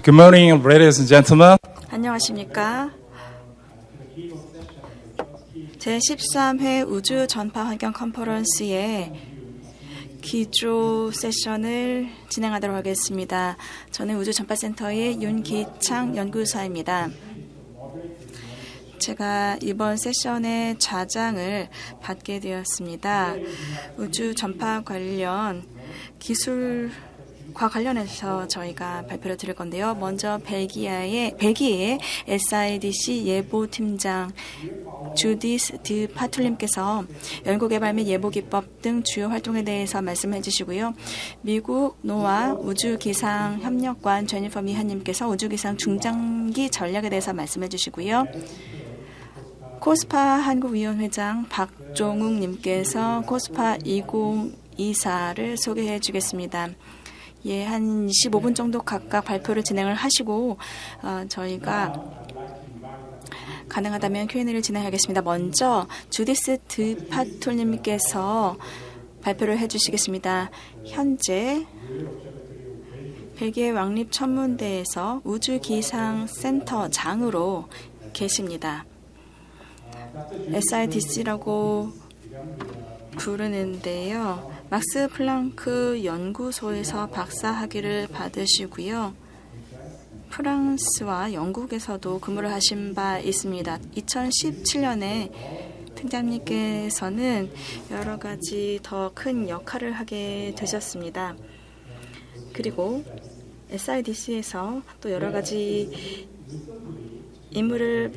Good morning, ladies and gentlemen. 안녕하십니까. 제13회 우주 전파 환경 컨퍼런스의 기조 세션을 진행하도록 하겠습니다. 저는 우주 전파센터의 윤기창 연구사입니다. 제가 이번 세션의 좌장을 받게 되었습니다. 우주 전파 관련 기술과 관련해서 저희가 발표를 드릴 건데요. 먼저 벨기에의 SIDC 예보팀장 주디스 드 파툴님께서 연구개발 및 예보기법 등 주요 활동에 대해서 말씀해 주시고요. 미국 노아 우주기상협력관 제니퍼 미하님께서 우주기상 중장기 전략에 대해서 말씀해 주시고요. 코스파 한국위원회장 박종욱님께서 코스파 2024를 소개해 주겠습니다. 예, 한 25분 정도 각각 발표를 진행을 하시고 저희가 가능하다면 Q&A를 진행하겠습니다. 먼저 주디스 드 파툴님께서 발표를 해주시겠습니다. 현재 벨기에 왕립천문대에서 우주기상센터장으로 계십니다. SIDC라고 부르는데요. 막스 플랑크 연구소에서 박사학위를 받으시고요. 프랑스와 영국에서도 근무를 하신 바 있습니다. 2017년에 팀장님께서는 여러 가지 더 큰 역할을 하게 되셨습니다. 그리고 SIDC에서 또 여러 가지 임무를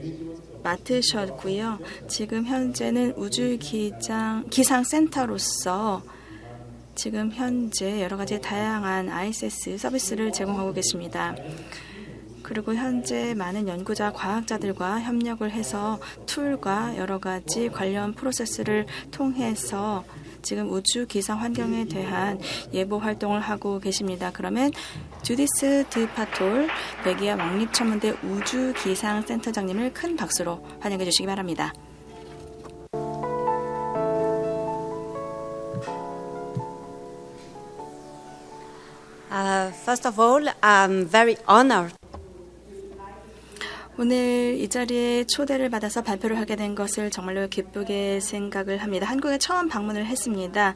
맡으셨고요. 지금 현재는 우주기상센터로서 지금 현재 여러 가지 다양한 ISS 서비스를 제공하고 계십니다. 그리고 현재 많은 연구자, 과학자들과 협력을 해서 툴과 여러 가지 관련 프로세스를 통해서 지금 우주 기상 환경에 대한 예보 활동을 하고 계십니다. 그러면 주디스 드 파톨 벨기에 왕립천문대 우주기상센터장님을 큰 박수로 환영해 주시기 바랍니다. First of all, I'm very honored. 오늘 이 자리에 초대를 받아서 발표를 하게 된 것을 정말로 기쁘게 생각을 합니다. 한국에 처음 방문을 했습니다.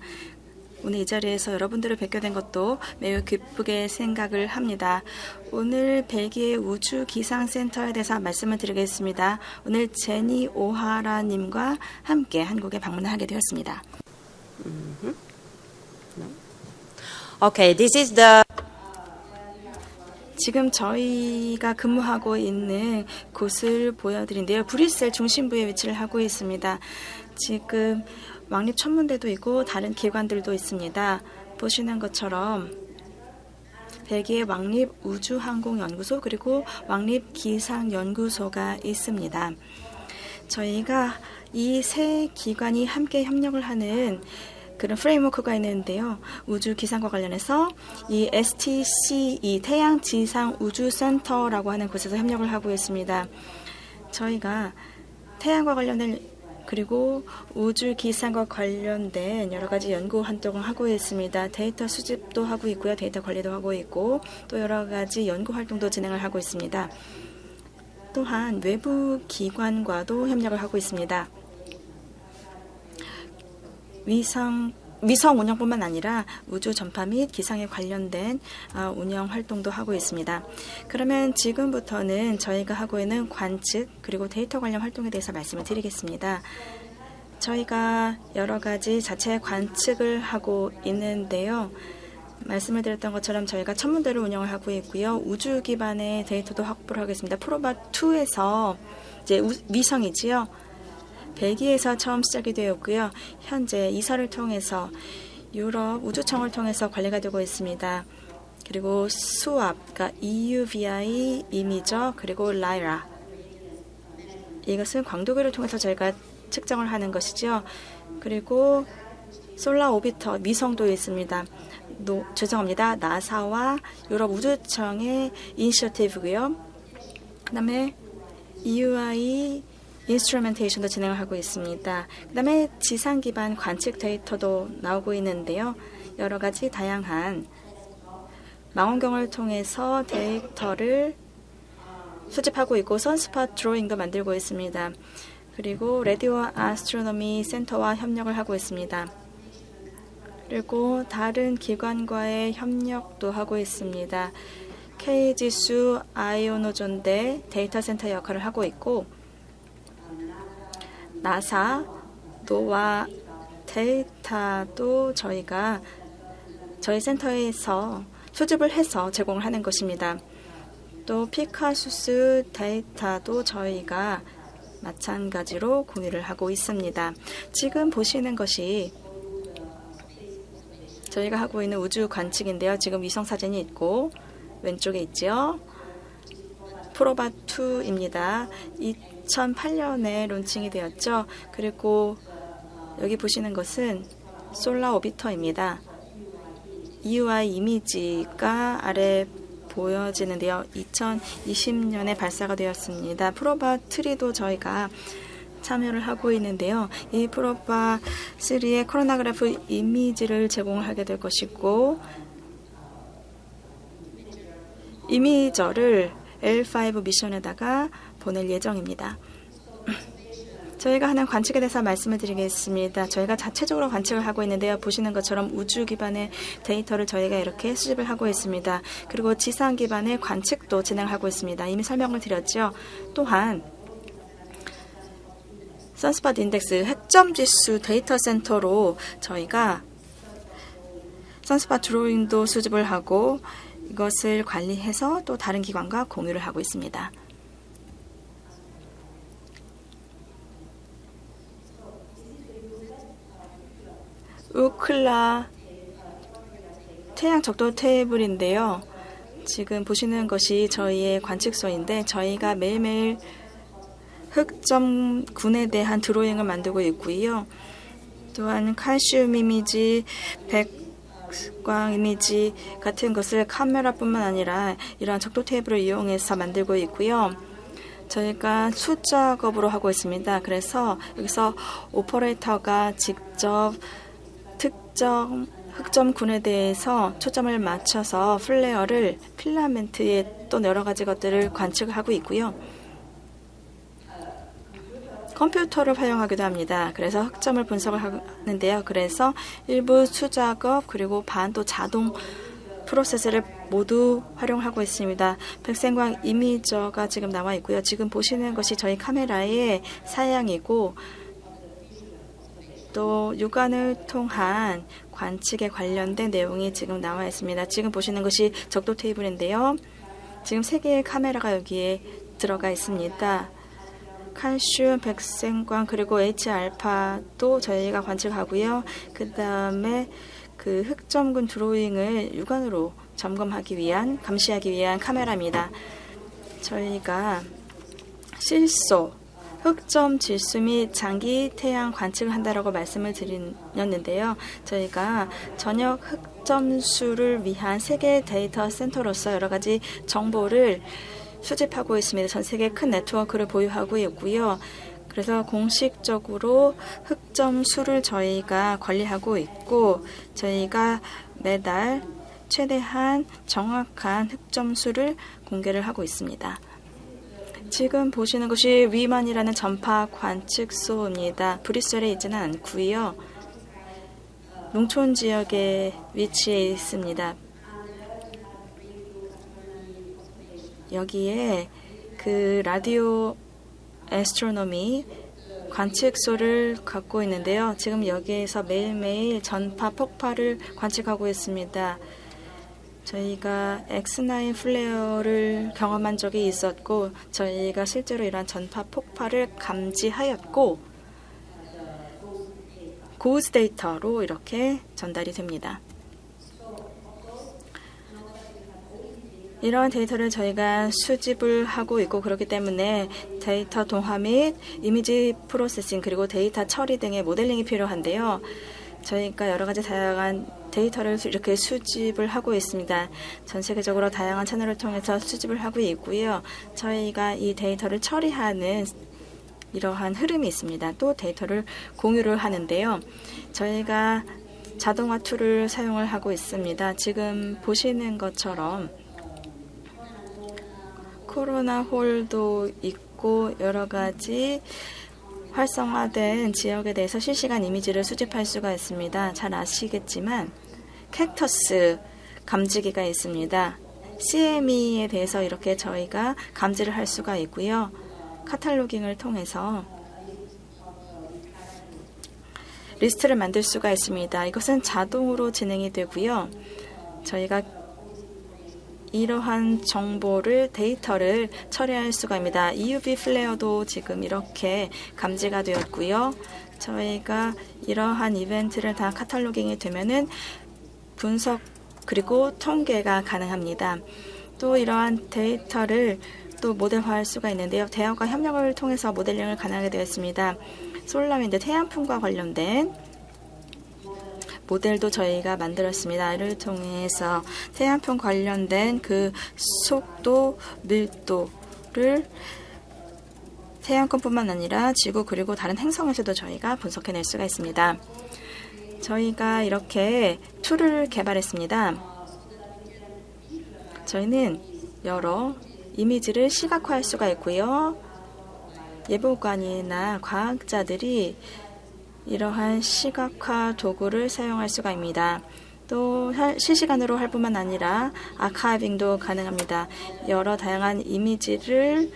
오늘 이 자리에서 여러분들을 뵙게 된 것도 매우 기쁘게 생각을 합니다. 오늘 벨기에 우주기상센터에 대해서 말씀을 드리겠습니다. 오늘 제니 오하라님과 함께 한국에 방문을 하게 되었습니다. Okay, this is the 지금 저희가 근무하고 있는 곳을 보여드린데요. 브뤼셀 중심부에 위치를 하고 있습니다. 지금 왕립천문대도 있고 다른 기관들도 있습니다. 보시는 것처럼 벨기에 왕립우주항공연구소 그리고 왕립기상연구소가 있습니다. 저희가 이 세 기관이 함께 협력을 하는 그런 프레임워크가 있는데요. 우주 기상과 관련해서 이 STCE 태양지상우주센터라고 하는 곳에서 협력을 하고 있습니다. 저희가 태양과 관련된 그리고 우주 기상과 관련된 여러 가지 연구 활동을 하고 있습니다. 데이터 수집도 하고 있고요. 데이터 관리도 하고 있고 또 여러 가지 연구 활동도 진행을 하고 있습니다. 또한 외부 기관과도 협력을 하고 있습니다. 위성 운영뿐만 아니라 우주 전파 및 기상에 관련된 운영 활동도 하고 있습니다. 그러면 지금부터는 저희가 하고 있는 관측 그리고 데이터 관련 활동에 대해서 말씀을 드리겠습니다. 저희가 여러 가지 자체 관측을 하고 있는데요. 말씀을 드렸던 것처럼 저희가 천문대를 운영을 하고 있고요. 우주 기반의 데이터도 확보를 하겠습니다. 프로바2에서 이제 위성이지요. 벨기에에서 처음 시작이 되었고요. 현재 이사를 통해서 유럽 우주청을 통해서 관리가 되고 있습니다. 그리고 수압, 그러니까 EUVI 이미저 그리고 라이라 이것은 광도계를 통해서 저희가 측정을 하는 것이죠. 그리고 솔라 오비터 위성도 있습니다. 죄송합니다. 나사와 유럽 우주청의 이니셔티브고요. 그다음에 EUI 인스트루멘테이션도 진행을 하고 있습니다. 그 다음에 지상 기반 관측 데이터도 나오고 있는데요. 여러 가지 다양한 망원경을 통해서 데이터를 수집하고 있고 선스팟 드로잉도 만들고 있습니다. 그리고 라디오 아스트로노미 센터와 협력을 하고 있습니다. 그리고 다른 기관과의 협력도 하고 있습니다. K지수 아이오노존대 데이터 센터 역할을 하고 있고 나사, 노아 데이터도 저희가 저희 센터에서 수집을 해서 제공을 하는 것입니다. 또 피카수스 데이터도 저희가 마찬가지로 공유를 하고 있습니다. 지금 보시는 것이 저희가 하고 있는 우주 관측인데요. 지금 위성 사진이 있고 왼쪽에 있죠. 프로바2입니다. 2008년에 론칭이 되었죠. 그리고 여기 보시는 것은 솔라 오비터입니다. EUI 이미지가 아래 보여지는데요. 2020년에 발사가 되었습니다. 프로바3도 저희가 참여를 하고 있는데요. 이 프로바3의 코로나그래프 이미지를 제공하게 될 것이고 이미저를 L5 미션에다가 보낼 예정입니다. 저희가 하는 관측에 대해서 말씀을 드리겠습니다. 저희가 자체적으로 관측을 하고 있는데요. 보시는 것처럼 우주 기반의 데이터를 저희가 이렇게 수집을 하고 있습니다. 그리고 지상 기반의 관측도 진행하고 있습니다. 이미 설명을 드렸죠. 또한 선스팟 인덱스 핵점 지수 데이터 센터로 저희가 선스팟 드로잉도 수집을 하고 이것을 관리해서 또 다른 기관과 공유를 하고 있습니다. 우클라 태양 적도 테이블인데요. 지금 보시는 것이 저희의 관측소인데 저희가 매일매일 흑점군에 대한 드로잉을 만들고 있고요. 또한 칼슘 이미지, 백광 이미지 같은 것을 카메라뿐만 아니라 이러한 적도 테이블을 이용해서 만들고 있고요. 저희가 수작업으로 하고 있습니다. 그래서 여기서 오퍼레이터가 직접 특정 흑점군에 대해서 초점을 맞춰서 플레어를 필라멘트에 또 여러 가지 것들을 관측을 하고 있고요. 컴퓨터를 활용하기도 합니다. 그래서 흑점을 분석을 하는데요. 그래서 일부 수작업 그리고 반도 자동 프로세스를 모두 활용하고 있습니다. 백생광 이미저가 지금 나와 있고요. 지금 보시는 것이 저희 카메라의 사양이고 또 육안을 통한 관측에 관련된 내용이 지금 나와 있습니다. 지금 보시는 것이 적도 테이블인데요. 지금 3개의 카메라가 여기에 들어가 있습니다. 칼슘, 백생광 그리고 H알파도 저희가 관측하고요. 그 다음에 그 흑점군 드로잉을 육안으로 점검하기 위한, 감시하기 위한 카메라입니다. 저희가 실소, 흑점 질수 및 장기 태양 관측을 한다라고 말씀을 드렸는데요. 저희가 전역 흑점수를 위한 세계 데이터 센터로서 여러 가지 정보를 수집하고 있습니다. 전 세계 큰 네트워크를 보유하고 있고요. 그래서 공식적으로 흑점 수를 저희가 관리하고 있고 저희가 매달 최대한 정확한 흑점 수를 공개를 하고 있습니다. 지금 보시는 것이 위만이라는 전파 관측소입니다. 브뤼셀에 있지는 않고요. 농촌 지역에 위치해 있습니다. 여기에 그 라디오 애스트로노미 관측소를 갖고 있는데요. 지금 여기에서 매일매일 전파 폭발을 관측하고 있습니다. 저희가 X9 플레어를 경험한 적이 있었고 저희가 실제로 이러한 전파 폭발을 감지하였고 고스 데이터로 이렇게 전달이 됩니다. 이러한 데이터를 저희가 수집을 하고 있고 그렇기 때문에 데이터 동화 및 이미지 프로세싱 그리고 데이터 처리 등의 모델링이 필요한데요. 저희가 여러 가지 다양한 데이터를 이렇게 수집을 하고 있습니다. 전 세계적으로 다양한 채널을 통해서 수집을 하고 있고요. 저희가 이 데이터를 처리하는 이러한 흐름이 있습니다. 또 데이터를 공유를 하는데요. 저희가 자동화 툴을 사용을 하고 있습니다. 지금 보시는 것처럼 코로나 홀도 있고 여러 가지 활성화된 지역에 대해서 실시간 이미지를 수집할 수가 있습니다. 잘 아시겠지만 캡터스 감지기가 있습니다. CME에 대해서 이렇게 저희가 감지를 할 수가 있고요. 카탈로깅을 통해서 리스트를 만들 수가 있습니다. 이것은 자동으로 진행이 되고요. 저희가 이러한 정보를, 데이터를 처리할 수가 있습니다. EUV 플레어도 지금 이렇게 감지가 되었고요. 저희가 이러한 이벤트를 다 카탈로깅이 되면은 분석 그리고 통계가 가능합니다. 또 이러한 데이터를 또 모델화할 수가 있는데요. 대학과 협력을 통해서 모델링을 가능하게 되었습니다. 솔라윈드 태양풍과 관련된 모델도 저희가 만들었습니다. 이를 통해서 태양풍 관련된 그 속도, 밀도를 태양권뿐만 아니라 지구 그리고 다른 행성에서도 저희가 분석해낼 수가 있습니다. 저희가 이렇게 툴을 개발했습니다. 저희는 여러 이미지를 시각화할 수가 있고요. 예보관이나 과학자들이 이러한 시각화 도구를 사용할 수가 있습니다. 또 실시간으로 할 뿐만 아니라 아카이빙도 가능합니다. 여러 다양한 이미지를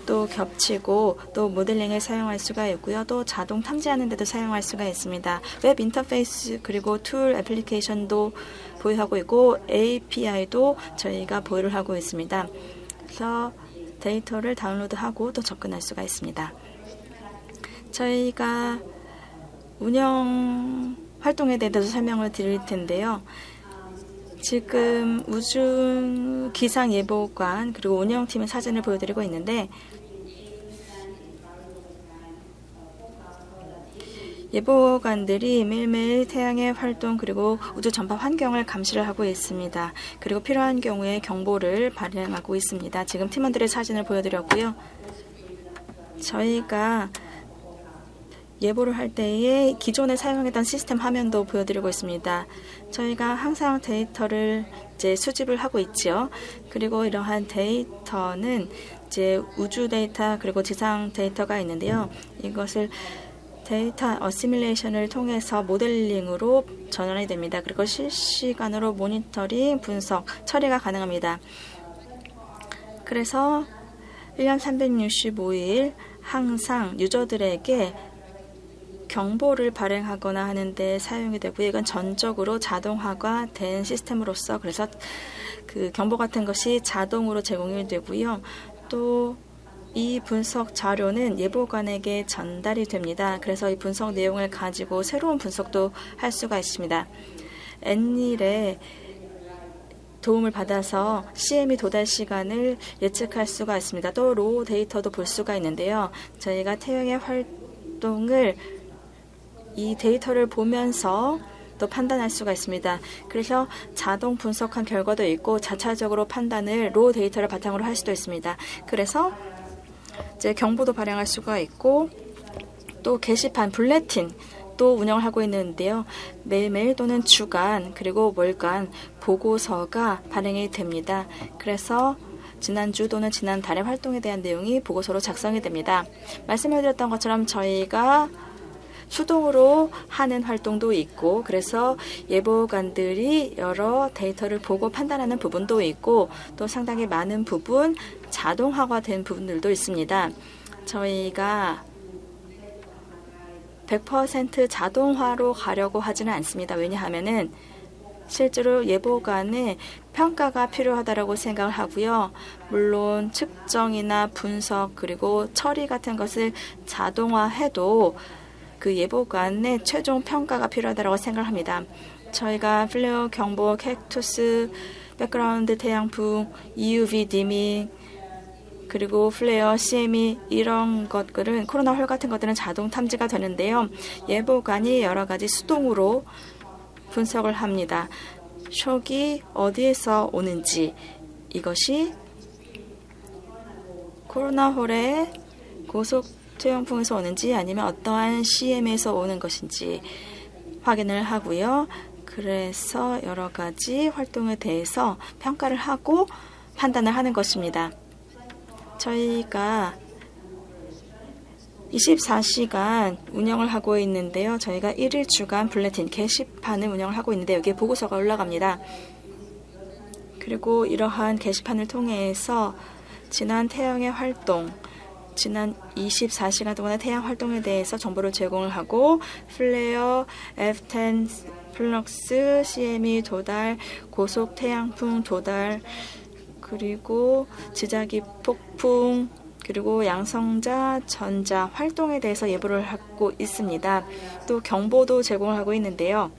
또 겹치고 또 모델링에 사용할 수가 있고요. 또 자동 탐지하는 데도 사용할 수가 있습니다. 웹 인터페이스 그리고 툴 애플리케이션도 보유하고 있고 API도 저희가 보유를 하고 있습니다. 그래서 데이터를 다운로드하고 또 접근할 수가 있습니다. 저희가 운영 활동에 대해서 설명을 드릴 텐데요. 지금 우주 기상 예보관 그리고 운영팀의 사진을 보여드리고 있는데 예보관들이 매일매일 태양의 활동 그리고 우주 전파 환경을 감시를 하고 있습니다. 그리고 필요한 경우에 경보를 발행하고 있습니다. 지금 팀원들의 사진을 보여드렸고요. 저희가 예보를 할 때에 기존에 사용했던 시스템 화면도 보여드리고 있습니다. 저희가 항상 데이터를 이제 수집을 하고 있죠. 그리고 이러한 데이터는 이제 우주 데이터 그리고 지상 데이터가 있는데요. 이것을 데이터 어시뮬레이션을 통해서 모델링으로 전환이 됩니다. 그리고 실시간으로 모니터링, 분석, 처리가 가능합니다. 그래서 1년 365일 항상 유저들에게 경보를 발행하거나 하는데 사용이 되고요. 이건 전적으로 자동화가 된 시스템으로서 그래서 그 경보 같은 것이 자동으로 제공이 되고요. 또 이 분석 자료는 예보관에게 전달이 됩니다. 그래서 이 분석 내용을 가지고 새로운 분석도 할 수가 있습니다. N일에 도움을 받아서 CME 도달 시간을 예측할 수가 있습니다. 또 로우 데이터도 볼 수가 있는데요. 저희가 태양의 활동을 이 데이터를 보면서 또 판단할 수가 있습니다. 그래서 자동 분석한 결과도 있고 자차적으로 판단을 로우 데이터를 바탕으로 할 수도 있습니다. 그래서 이제 경보도 발행할 수가 있고 또 게시판, 블레틴 또 운영을 하고 있는데요. 매일매일 또는 주간 그리고 월간 보고서가 발행이 됩니다. 그래서 지난주 또는 지난달의 활동에 대한 내용이 보고서로 작성이 됩니다. 말씀해드렸던 것처럼 저희가 수동으로 하는 활동도 있고 그래서 예보관들이 여러 데이터를 보고 판단하는 부분도 있고 또 상당히 많은 부분 자동화가 된 부분들도 있습니다. 저희가 100% 자동화로 가려고 하지는 않습니다. 왜냐하면은 실제로 예보관의 평가가 필요하다고 생각을 하고요. 물론 측정이나 분석 그리고 처리 같은 것을 자동화해도 그 예보관의 최종 평가가 필요하다고 생각합니다. 저희가 플레어 경보, 캡투스, 백그라운드 태양풍, EUV 디밍 그리고 플레어, CME 이런 것들은 코로나 홀 같은 것들은 자동 탐지가 되는데요. 예보관이 여러 가지 수동으로 분석을 합니다. 숍이 어디에서 오는지 이것이 코로나 홀의 고속 태양풍에서 오는지 아니면 어떠한 CM에서 오는 것인지 확인을 하고요. 그래서 여러 가지 활동에 대해서 평가를 하고 판단을 하는 것입니다. 저희가 24시간 운영을 하고 있는데요. 저희가 1일 주간 블레틴 게시판을 운영을 하고 있는데 여기에 보고서가 올라갑니다. 그리고 이러한 게시판을 통해서 지난 태양의 활동, 지난 24시간 동안의 태양 활동에 대해서 정보를 제공을 하고 플레어, F10 플럭스, CME 도달, 고속 태양풍 도달, 그리고 지자기 폭풍, 그리고 양성자 전자 활동에 대해서 예보를 하고 있습니다. 또 경보도 제공을 하고 있는데요.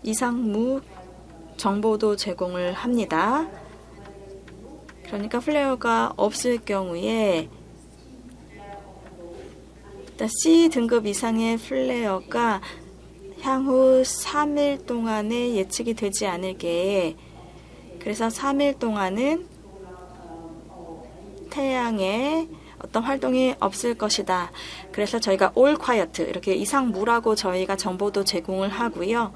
이상무 정보도 제공을 합니다. 그러니까 플레어가 없을 경우에 C 등급 이상의 플레어가 향후 3일 동안에 예측이 되지 않을게, 그래서 3일 동안은 태양에 어떤 활동이 없을 것이다. 그래서 저희가 all quiet 이렇게 이상무라고 저희가 정보도 제공을 하고요.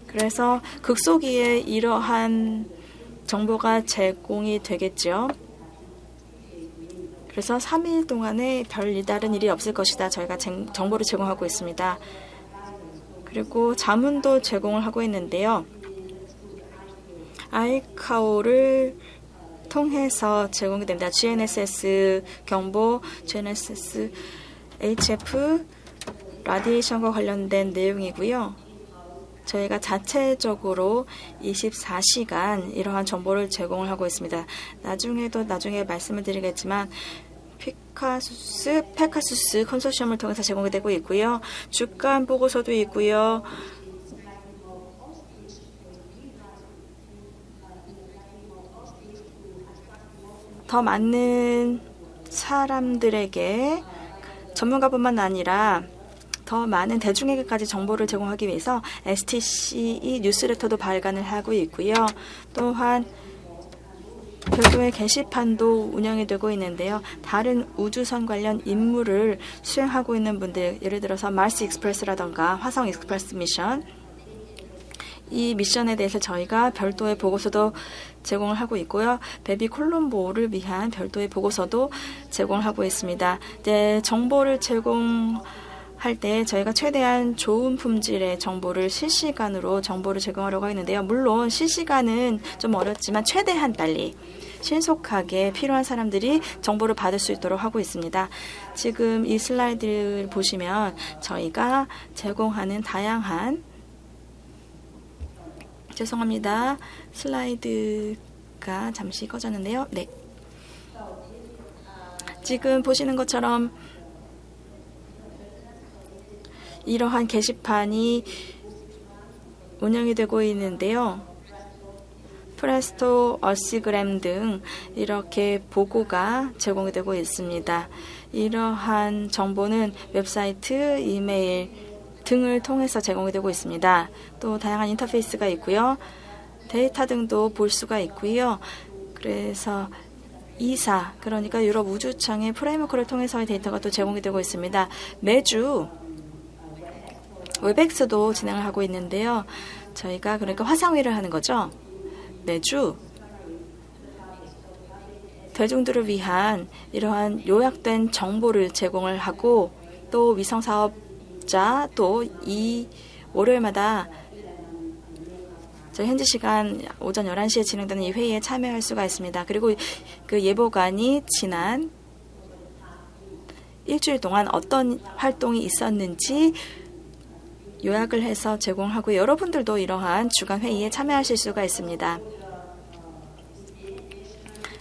그래서 극소기에 이러한 정보가 제공이 되겠죠. 그래서 3일 동안에 별다른 일이 없을 것이다. 저희가 정보를 제공하고 있습니다. 그리고 자문도 제공을 하고 있는데요. 아이카오를 통해서 제공이 됩니다. GNSS 경보, GNSS HF 라디에이션과 관련된 내용이고요. 저희가 자체적으로 24시간 이러한 정보를 제공을 하고 있습니다. 나중에 말씀을 드리겠지만 페카수스 컨소시엄을 통해서 제공이 되고 있고요. 주간 보고서도 있고요. 더 많은 사람들에게, 전문가뿐만 아니라 더 많은 대중에게까지 정보를 제공하기 위해서 STCE 뉴스레터도 발간을 하고 있고요. 또한 별도의 게시판도 운영이 되고 있는데요. 다른 우주선 관련 임무를 수행하고 있는 분들, 예를 들어서 마스 익스프레스라던가 화성 익스프레스 미션, 이 미션에 대해서 저희가 별도의 보고서도 제공을 하고 있고요. 베비 콜롬보를 위한 별도의 보고서도 제공을 하고 있습니다. 정보를 제공할 때 저희가 최대한 좋은 품질의 정보를 실시간으로 정보를 제공하려고 하는데요. 물론 실시간은 좀 어렵지만 최대한 빨리 신속하게 필요한 사람들이 정보를 받을 수 있도록 하고 있습니다. 지금 이 슬라이드를 보시면 저희가 제공하는 다양한, 죄송합니다. 슬라이드가 잠시 꺼졌는데요. 네. 지금 보시는 것처럼 이러한 게시판이 운영이 되고 있는데요. 프레스토, 어시그램 등 이렇게 보고가 제공이 되고 있습니다. 이러한 정보는 웹사이트, 이메일 등을 통해서 제공이 되고 있습니다. 또 다양한 인터페이스가 있고요. 데이터 등도 볼 수가 있고요. 그래서 ESA, 그러니까 유럽 우주청의 프레임워크를 통해서의 데이터가 또 제공이 되고 있습니다. 매주 웹엑스도 진행을 하고 있는데요. 저희가 그러니까 화상회의를 하는 거죠. 매주 대중들을 위한 이러한 요약된 정보를 제공을 하고, 또 위성사업자, 또 이 월요일마다 저희 현지 시간 오전 11시에 진행되는 이 회의에 참여할 수가 있습니다. 그리고 그 예보관이 지난 일주일 동안 어떤 활동이 있었는지 요약을 해서 제공하고, 여러분들도 이러한 주간 회의에 참여하실 수가 있습니다.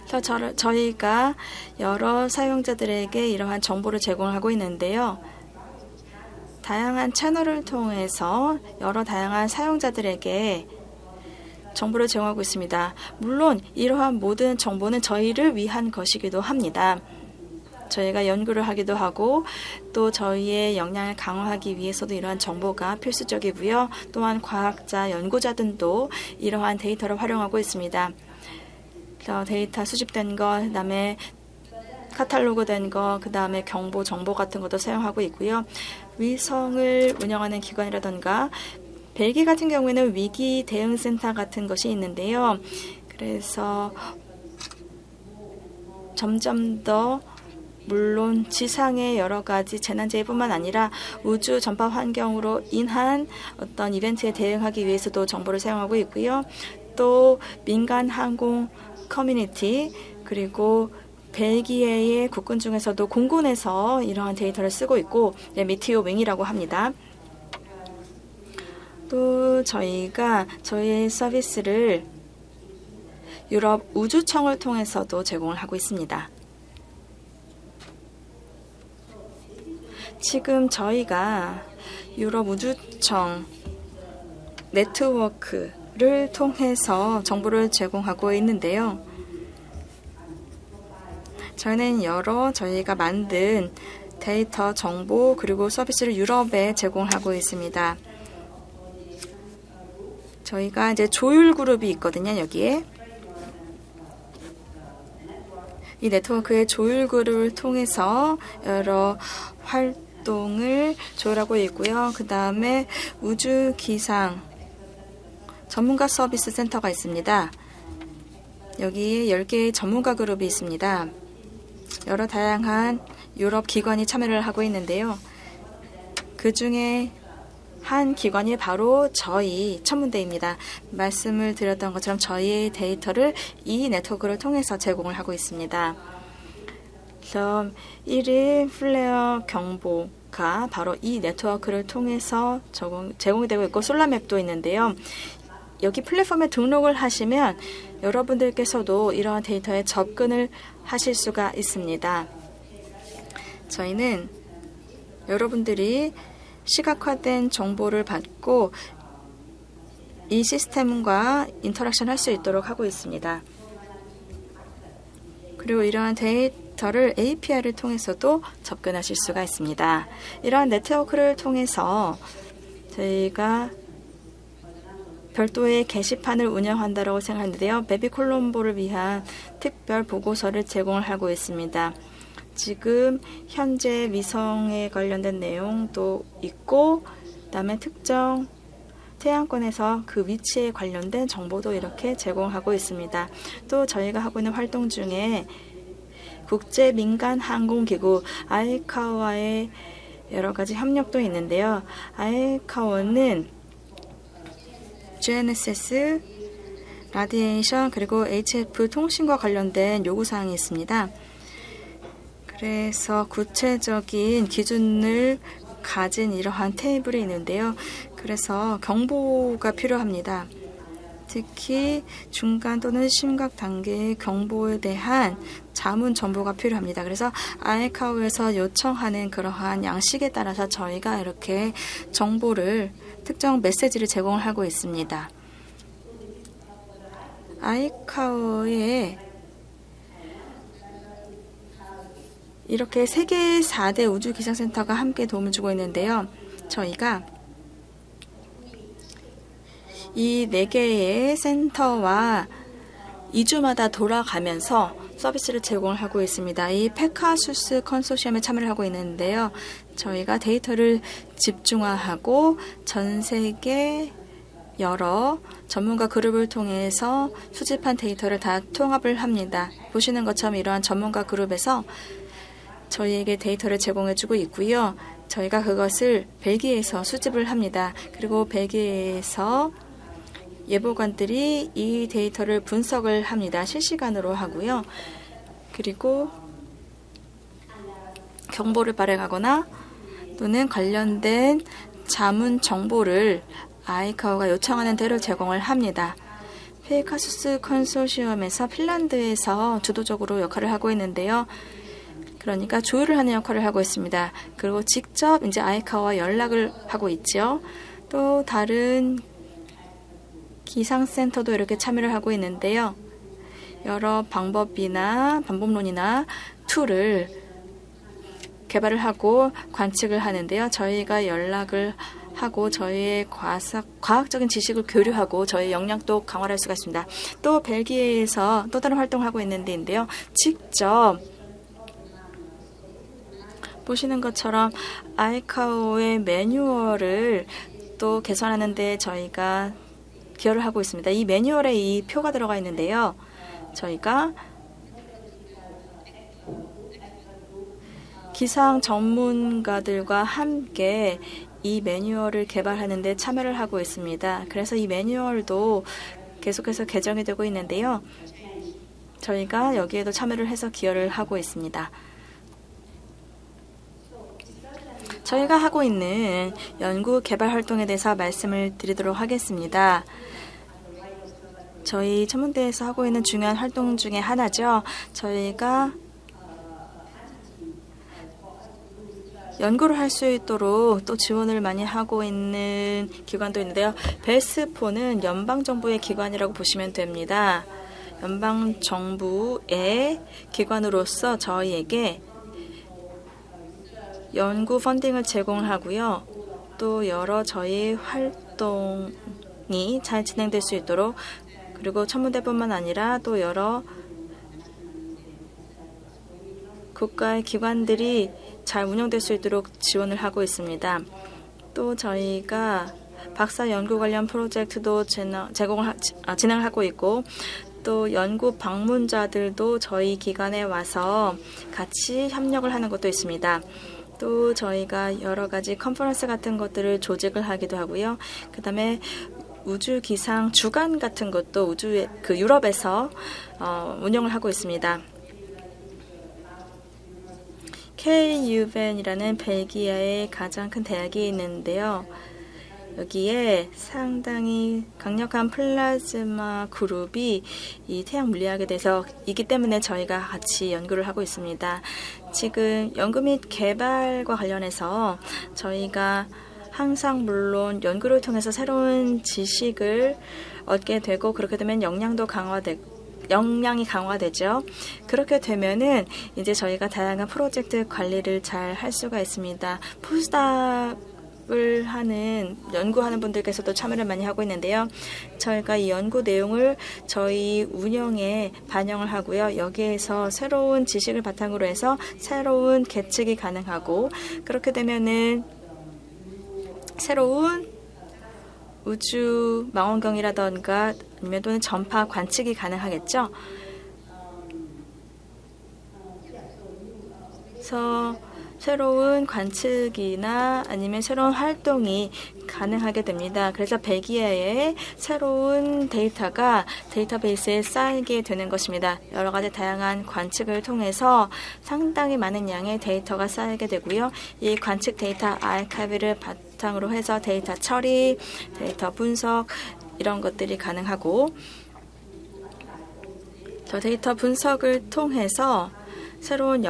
그래서 저희가 여러 사용자들에게 이러한 정보를 제공하고 있는데요. 다양한 채널을 통해서 여러 다양한 사용자들에게 정보를 제공하고 있습니다. 물론 이러한 모든 정보는 저희를 위한 것이기도 합니다. 저희가 연구를 하기도 하고, 또 저희의 역량을 강화하기 위해서도 이러한 정보가 필수적이고요. 또한 과학자, 연구자 등도 이러한 데이터를 활용하고 있습니다. 데이터 수집된 것, 그다음에 카탈로그 된 거, 그 다음에 경보, 정보 같은 것도 사용하고 있고요. 위성을 운영하는 기관이라던가 벨기에 같은 경우에는 위기 대응센터 같은 것이 있는데요. 그래서 점점 더 물론 지상의 여러 가지 재난재해뿐만 아니라 우주 전파 환경으로 인한 어떤 이벤트에 대응하기 위해서도 정보를 사용하고 있고요. 또 민간 항공 커뮤니티 그리고 벨기에의 국군 중에서도 공군에서 이러한 데이터를 쓰고 있고 미티오 윙이라고 합니다. 또 저희가 저희의 서비스를 유럽 우주청을 통해서도 제공을 하고 있습니다. 지금 저희가 유럽 우주청 네트워크를 통해서 정보를 제공하고 있는데요. 저희는 저희가 만든 데이터, 정보, 그리고 서비스를 유럽에 제공하고 있습니다. 저희가 이제 조율 그룹이 있거든요, 여기에. 이 네트워크의 조율 그룹을 통해서 여러 활동을 조율하고 있고요. 그 다음에 우주 기상 전문가 서비스 센터가 있습니다. 여기에 10개의 전문가 그룹이 있습니다. 여러 다양한 유럽 기관이 참여를 하고 있는데요. 그 중에 한 기관이 바로 저희 천문대입니다. 말씀을 드렸던 것처럼 저희의 데이터를 이 네트워크를 통해서 제공을 하고 있습니다. 그래서 1일 플레어 경보가 바로 이 네트워크를 통해서 제공이 되고 있고 솔라맵도 있는데요. 여기 플랫폼에 등록을 하시면 여러분들께서도 이러한 데이터에 접근을 하실 수가 있습니다. 저희는 여러분들이 시각화된 정보를 받고 이 시스템과 인터랙션 할 수 있도록 하고 있습니다. 그리고 이러한 데이터를 API를 통해서도 접근하실 수가 있습니다. 이러한 네트워크를 통해서 저희가 별도의 게시판을 운영한다고 생각하는데요. 베비 콜롬보를 위한 특별 보고서를 제공을 하고 있습니다. 지금 현재 위성에 관련된 내용도 있고 그다음에 특정 태양권에서 그 위치에 관련된 정보도 이렇게 제공하고 있습니다. 또 저희가 하고 있는 활동 중에 국제민간항공기구 아이카오와의 여러 가지 협력도 있는데요. 아이카오는 GNSS, 라디에이션 그리고 HF 통신과 관련된 요구사항이 있습니다. 그래서 구체적인 기준을 가진 이러한 테이블이 있는데요. 그래서 경보가 필요합니다. 특히 중간 또는 심각 단계의 경보에 대한 자문 정보가 필요합니다. 그래서 아이카오에서 요청하는 그러한 양식에 따라서 저희가 이렇게 정보를 특정 메시지를 제공을 하고 있습니다. 아이카오에 이렇게 세계 4대 우주기상센터가 함께 도움을 주고 있는데요. 저희가 이 4개의 센터와 2주마다 돌아가면서 서비스를 제공을 하고 있습니다. 이 페카수스 컨소시엄에 참여를 하고 있는데요. 저희가 데이터를 집중화하고 전 세계 여러 전문가 그룹을 통해서 수집한 데이터를 다 통합을 합니다. 보시는 것처럼 이러한 전문가 그룹에서 저희에게 데이터를 제공해주고 있고요. 저희가 그것을 벨기에에서 수집을 합니다. 그리고 벨기에에서 예보관들이 이 데이터를 분석을 합니다. 실시간으로 하고요. 그리고 경보를 발행하거나 또는 관련된 자문 정보를 아이카오가 요청하는 대로 제공을 합니다. 페카수스 컨소시엄에서 핀란드에서 주도적으로 역할을 하고 있는데요. 그러니까 조율을 하는 역할을 하고 있습니다. 그리고 직접 이제 아이카오와 연락을 하고 있죠. 또 다른 기상센터도 이렇게 참여를 하고 있는데요. 여러 방법론이나 툴을 개발을 하고 관측을 하는데요. 저희가 연락을 하고 저희의 과학적인 지식을 교류하고 저희의 역량도 강화할 수가 있습니다. 또 벨기에에서 또 다른 활동을 하고 있는 데인데요. 직접 보시는 것처럼 아이카오의 매뉴얼을 또 개선하는 데 저희가 기여를 하고 있습니다. 이 매뉴얼에 이 표가 들어가 있는데요. 저희가 기상 전문가들과 함께 이 매뉴얼을 개발하는 데 참여를 하고 있습니다. 그래서 이 매뉴얼도 계속해서 개정이 되고 있는데요. 저희가 여기에도 참여를 해서 기여를 하고 있습니다. 저희가 하고 있는 연구 개발 활동에 대해서 말씀을 드리도록 하겠습니다. 저희 천문대에서 하고 있는 중요한 활동 중에 하나죠. 저희가 연구를 할 수 있도록 또 지원을 많이 하고 있는 기관도 있는데요. 벨스포는 연방정부의 기관이라고 보시면 됩니다. 연방정부의 기관으로서 저희에게 연구 펀딩을 제공하고요. 또 여러 저희 활동이 잘 진행될 수 있도록, 그리고 천문대뿐만 아니라 또 여러 국가의 기관들이 잘 운영될 수 있도록 지원을 하고 있습니다. 또 저희가 박사 연구 관련 프로젝트도 진행을 하고 있고, 또 연구 방문자들도 저희 기관에 와서 같이 협력을 하는 것도 있습니다. 또 저희가 여러 가지 컨퍼런스 같은 것들을 조직을 하기도 하고요. 그 다음에 우주 기상 주간 같은 것도 유럽에서 운영을 하고 있습니다. KUVN이라는 벨기에의 가장 큰 대학이 있는데요. 여기에 상당히 강력한 플라즈마 그룹이 이 태양 물리학에 대해서 있기 때문에 저희가 같이 연구를 하고 있습니다. 지금 연구 및 개발과 관련해서 저희가 항상 물론 연구를 통해서 새로운 지식을 얻게 되고, 그렇게 되면 역량이 강화되죠. 그렇게 되면은 이제 저희가 다양한 프로젝트 관리를 잘 할 수가 있습니다. 포스닥을 연구하는 분들께서도 참여를 많이 하고 있는데요. 저희가 이 연구 내용을 저희 운영에 반영을 하고요. 여기에서 새로운 지식을 바탕으로 해서 새로운 계측이 가능하고, 그렇게 되면은 새로운 우주 망원경이라던가 아니면 또는 전파 관측이 가능하겠죠. 그래서 새로운 관측이나 아니면 새로운 활동이 가능하게 됩니다. 그래서 벨기에의 새로운 데이터가 데이터베이스에 쌓이게 되는 것입니다. 여러 가지 다양한 관측을 통해서 상당히 많은 양의 데이터가 쌓이게 되고요. 이 관측 데이터 아카이브를 바탕으로 해서 데이터 처리, 데이터 분석 이런 것들이 가능하고, 저 데이터 분석을 통해서 새로운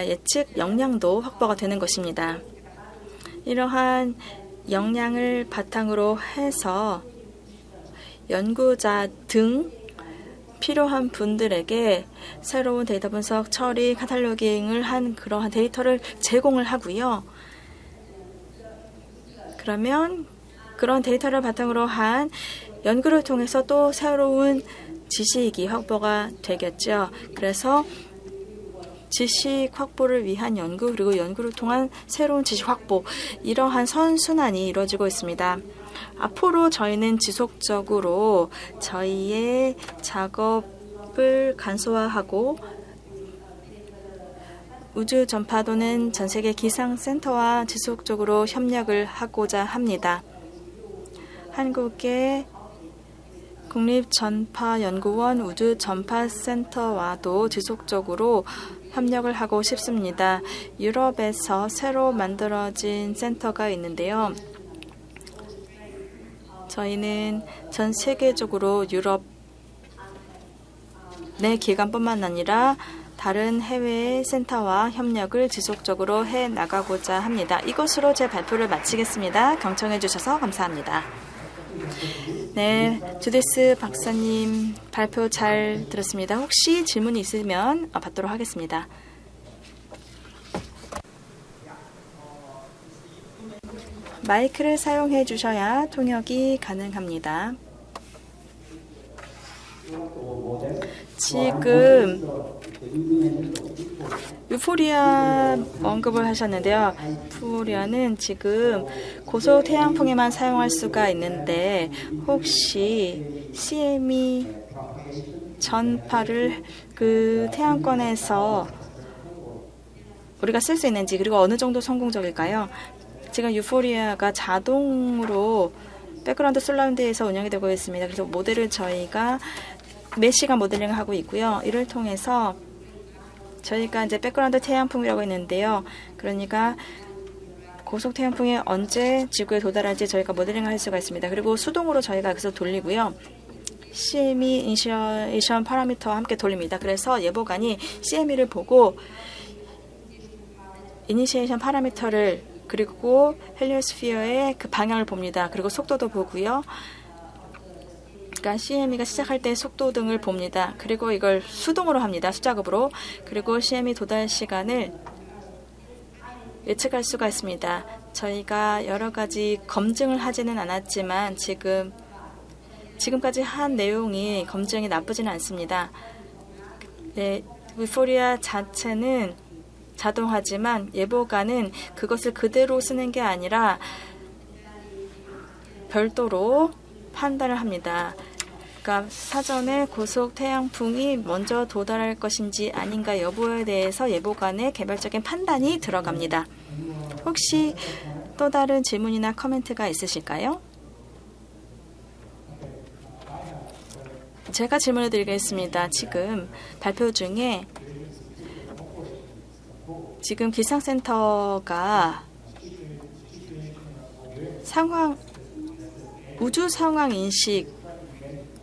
예측 역량도 확보가 되는 것입니다. 이러한 역량을 바탕으로 해서 연구자 등 필요한 분들에게 새로운 데이터 분석, 처리, 카탈로깅을 한 그러한 데이터를 제공을 하고요. 그러면 그런 데이터를 바탕으로 한 연구를 통해서 또 새로운 지식이 확보가 되겠죠. 그래서 지식 확보를 위한 연구, 그리고 연구를 통한 새로운 지식 확보, 이러한 선순환이 이루어지고 있습니다. 앞으로 저희는 지속적으로 저희의 작업을 간소화하고 우주 전파도는 전 세계 기상센터와 지속적으로 협력을 하고자 합니다. 한국의 국립전파연구원 우주전파센터와도 지속적으로 협력을 하고 싶습니다. 유럽에서 새로 만들어진 센터가 있는데요. 저희는 전 세계적으로 유럽 내 기관뿐만 아니라 다른 해외 센터와 협력을 지속적으로 해 나가고자 합니다. 이것으로 제 발표를 마치겠습니다. 경청해 주셔서 감사합니다. 네, 주디스 박사님 발표 잘 들었습니다. 혹시 질문이 있으면 받도록 하겠습니다. 마이크를 사용해 주셔야 통역이 가능합니다. 지금 유포리아 언급을 하셨는데요. 유포리아는 지금 고속 태양풍에만 사용할 수가 있는데 혹시 CME 전파를 그 태양권에서 우리가 쓸 수 있는지, 그리고 어느 정도 성공적일까요? 지금 유포리아가 자동으로 백그라운드 솔라운드에서 운영이 되고 있습니다. 그래서 모델을 저희가 몇 시간 모델링을 하고 있고요. 이를 통해서 저희가 이제 백그라운드 태양풍이라고 했는데요. 그러니까 고속 태양풍이 언제 지구에 도달할지 저희가 모델링을 할 수가 있습니다. 그리고 수동으로 저희가 여기서 돌리고요. CME 이니셔에이션 파라미터와 함께 돌립니다. 그래서 예보관이 CME를 보고 이니시에이션 파라미터를 그리고 헬리오스피어의 그 방향을 봅니다. 그리고 속도도 보고요. 그러니까 CME가 시작할 때 속도 등을 봅니다. 그리고 이걸 수동으로 합니다. 수작업으로. 그리고 CME 도달 시간을 예측할 수가 있습니다. 저희가 여러 가지 검증을 하지는 않았지만 지금까지 한 내용이 검증이 나쁘지는 않습니다. 네, 유포리아 자체는 자동하지만 예보관은 그것을 그대로 쓰는 게 아니라 별도로 판단을 합니다. 그러니까 사전에 고속 태양풍이 먼저 도달할 것인지 아닌가 여부에 대해서 예보관의 개별적인 판단이 들어갑니다. 혹시 또 다른 질문이나 코멘트가 있으실까요? 제가 질문을 드리겠습니다. 지금 발표 중에 지금 기상센터가 우주 상황 인식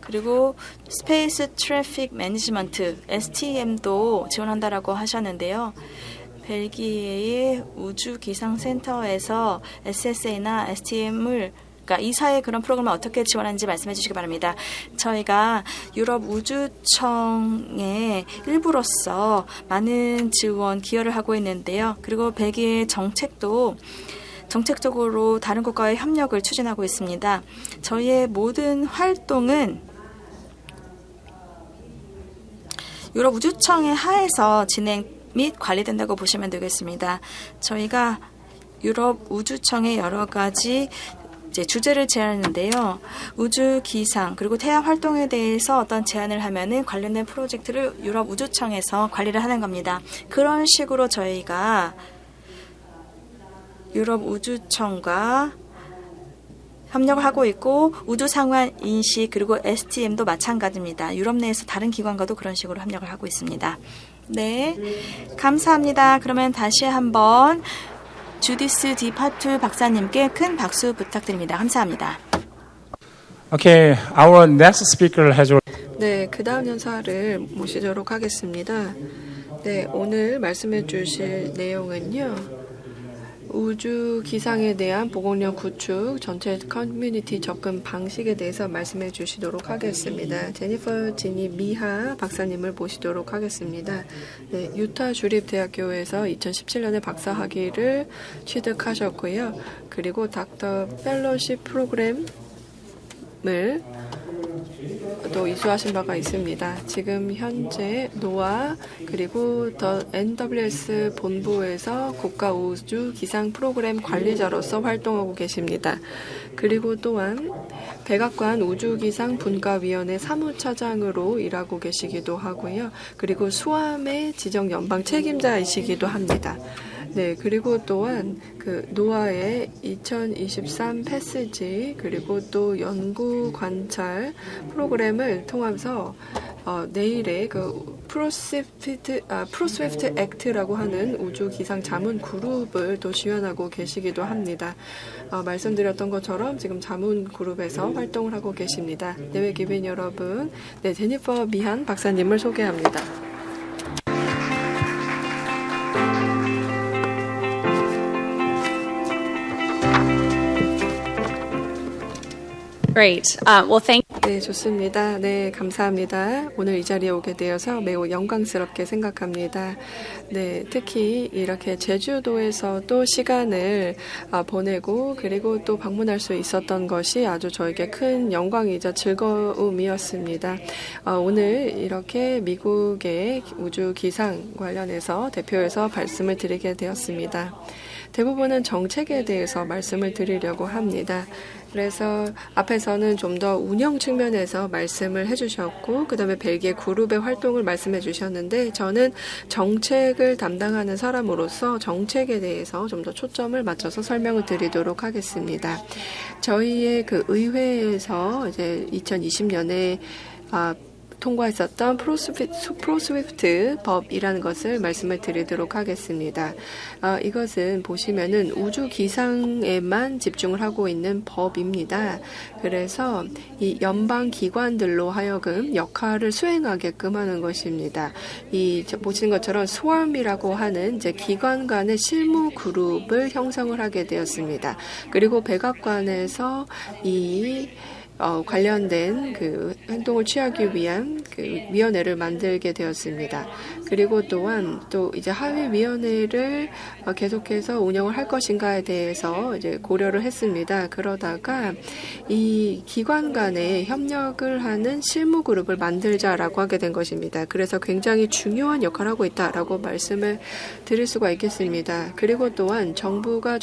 그리고 스페이스 트래픽 매니지먼트 STM도 지원한다라고 하셨는데요. 벨기에의 우주 기상센터에서 SSA나 STM을 그러니까 이사의 그런 프로그램을 어떻게 지원하는지 말씀해 주시기 바랍니다. 저희가 유럽 우주청의 일부로서 많은 지원 기여를 하고 있는데요. 그리고 벨기에 정책적으로 다른 국가의 협력을 추진하고 있습니다. 저희의 모든 활동은 유럽 우주청의 하에서 진행 및 관리된다고 보시면 되겠습니다. 저희가 유럽 우주청의 여러 가지 주제를 제안하는데요. 우주 기상 그리고 태양 활동에 대해서 어떤 제안을 하면은 관련된 프로젝트를 유럽 우주청에서 관리를 하는 겁니다. 그런 식으로 저희가 유럽 우주청과 협력을 하고 있고 우주 상황 인식 그리고 STM도 마찬가지입니다. 유럽 내에서 다른 기관과도 그런 식으로 협력을 하고 있습니다. 네, 감사합니다. 그러면 다시 한번 주디스 디파툴 박사님께 큰 박수 부탁드립니다. 감사합니다. Okay, our next speaker has. 네, 그 다음 연사를 모시도록 하겠습니다. 네, 오늘 말씀해 주실 내용은요. 우주 기상에 대한 보건력 구축, 전체 커뮤니티 접근 방식에 대해서 말씀해 주시도록 하겠습니다. 제니퍼 지니 미하 박사님을 모시도록 하겠습니다. 네, 유타 주립대학교에서 2017년에 박사학위를 취득하셨고요. 그리고 닥터 펠로십 프로그램을 또 이수하신 바가 있습니다. 지금 현재 노아 그리고 더 NWS 본부에서 국가우주 기상 프로그램 관리자로서 활동하고 계십니다. 그리고 또한 백악관 우주기상 분과위원회 사무차장으로 일하고 계시기도 하고요. 그리고 수암의 지정 연방 책임자이시기도 합니다. 네, 그리고 또한 그 노아의 2023 패스지 그리고 또 연구 관찰 프로그램을 통해서 내일의 그 프로스위프트 액트라고 하는 우주 기상 자문 그룹을 또 지원하고 계시기도 합니다. 말씀드렸던 것처럼 지금 자문 그룹에서 활동을 하고 계십니다. 예외 기빈 여러분, 네, 제니퍼 미한 박사님을 소개합니다. Great. Well, thank 네, 좋습니다. 네, 감사합니다. 오늘 이 자리에 오게 되어서 매우 영광스럽게 생각합니다. 네, 특히 이렇게 제주도에서 또 시간을 보내고 그리고 또 방문할 수 있었던 것이 아주 저에게 큰 영광이자 즐거움이었습니다. 오늘 이렇게 미국의 우주 기상 관련해서 대표해서 말씀을 드리게 되었습니다. 대부분은 정책에 대해서 말씀을 드리려고 합니다. 그래서 앞에서는 좀 더 운영 측면에서 말씀을 해주셨고 그 다음에 벨기에 그룹의 활동을 말씀해 주셨는데 저는 정책을 담당하는 사람으로서 정책에 대해서 좀 더 초점을 맞춰서 설명을 드리도록 하겠습니다. 저희의 그 의회에서 이제 2020년에 통과했었던 프로스위프트 법이라는 것을 말씀을 드리도록 하겠습니다. 이것은 보시면은 우주 기상에만 집중을 하고 있는 법입니다. 그래서 이 연방 기관들로 하여금 역할을 수행하게끔 하는 것입니다. 보시는 것처럼 스월이라고 하는 이제 기관 간의 실무 그룹을 형성을 하게 되었습니다. 그리고 백악관에서 관련된 그 행동을 취하기 위한 그 위원회를 만들게 되었습니다. 그리고 또한 또 이제 하위위원회를 계속해서 운영을 할 것인가에 대해서 이제 고려를 했습니다. 그러다가 이 기관 간에 협력을 하는 실무 그룹을 만들자라고 하게 된 것입니다. 그래서 굉장히 중요한 역할을 하고 있다라고 말씀을 드릴 수가 있겠습니다. 그리고 또한 정부와는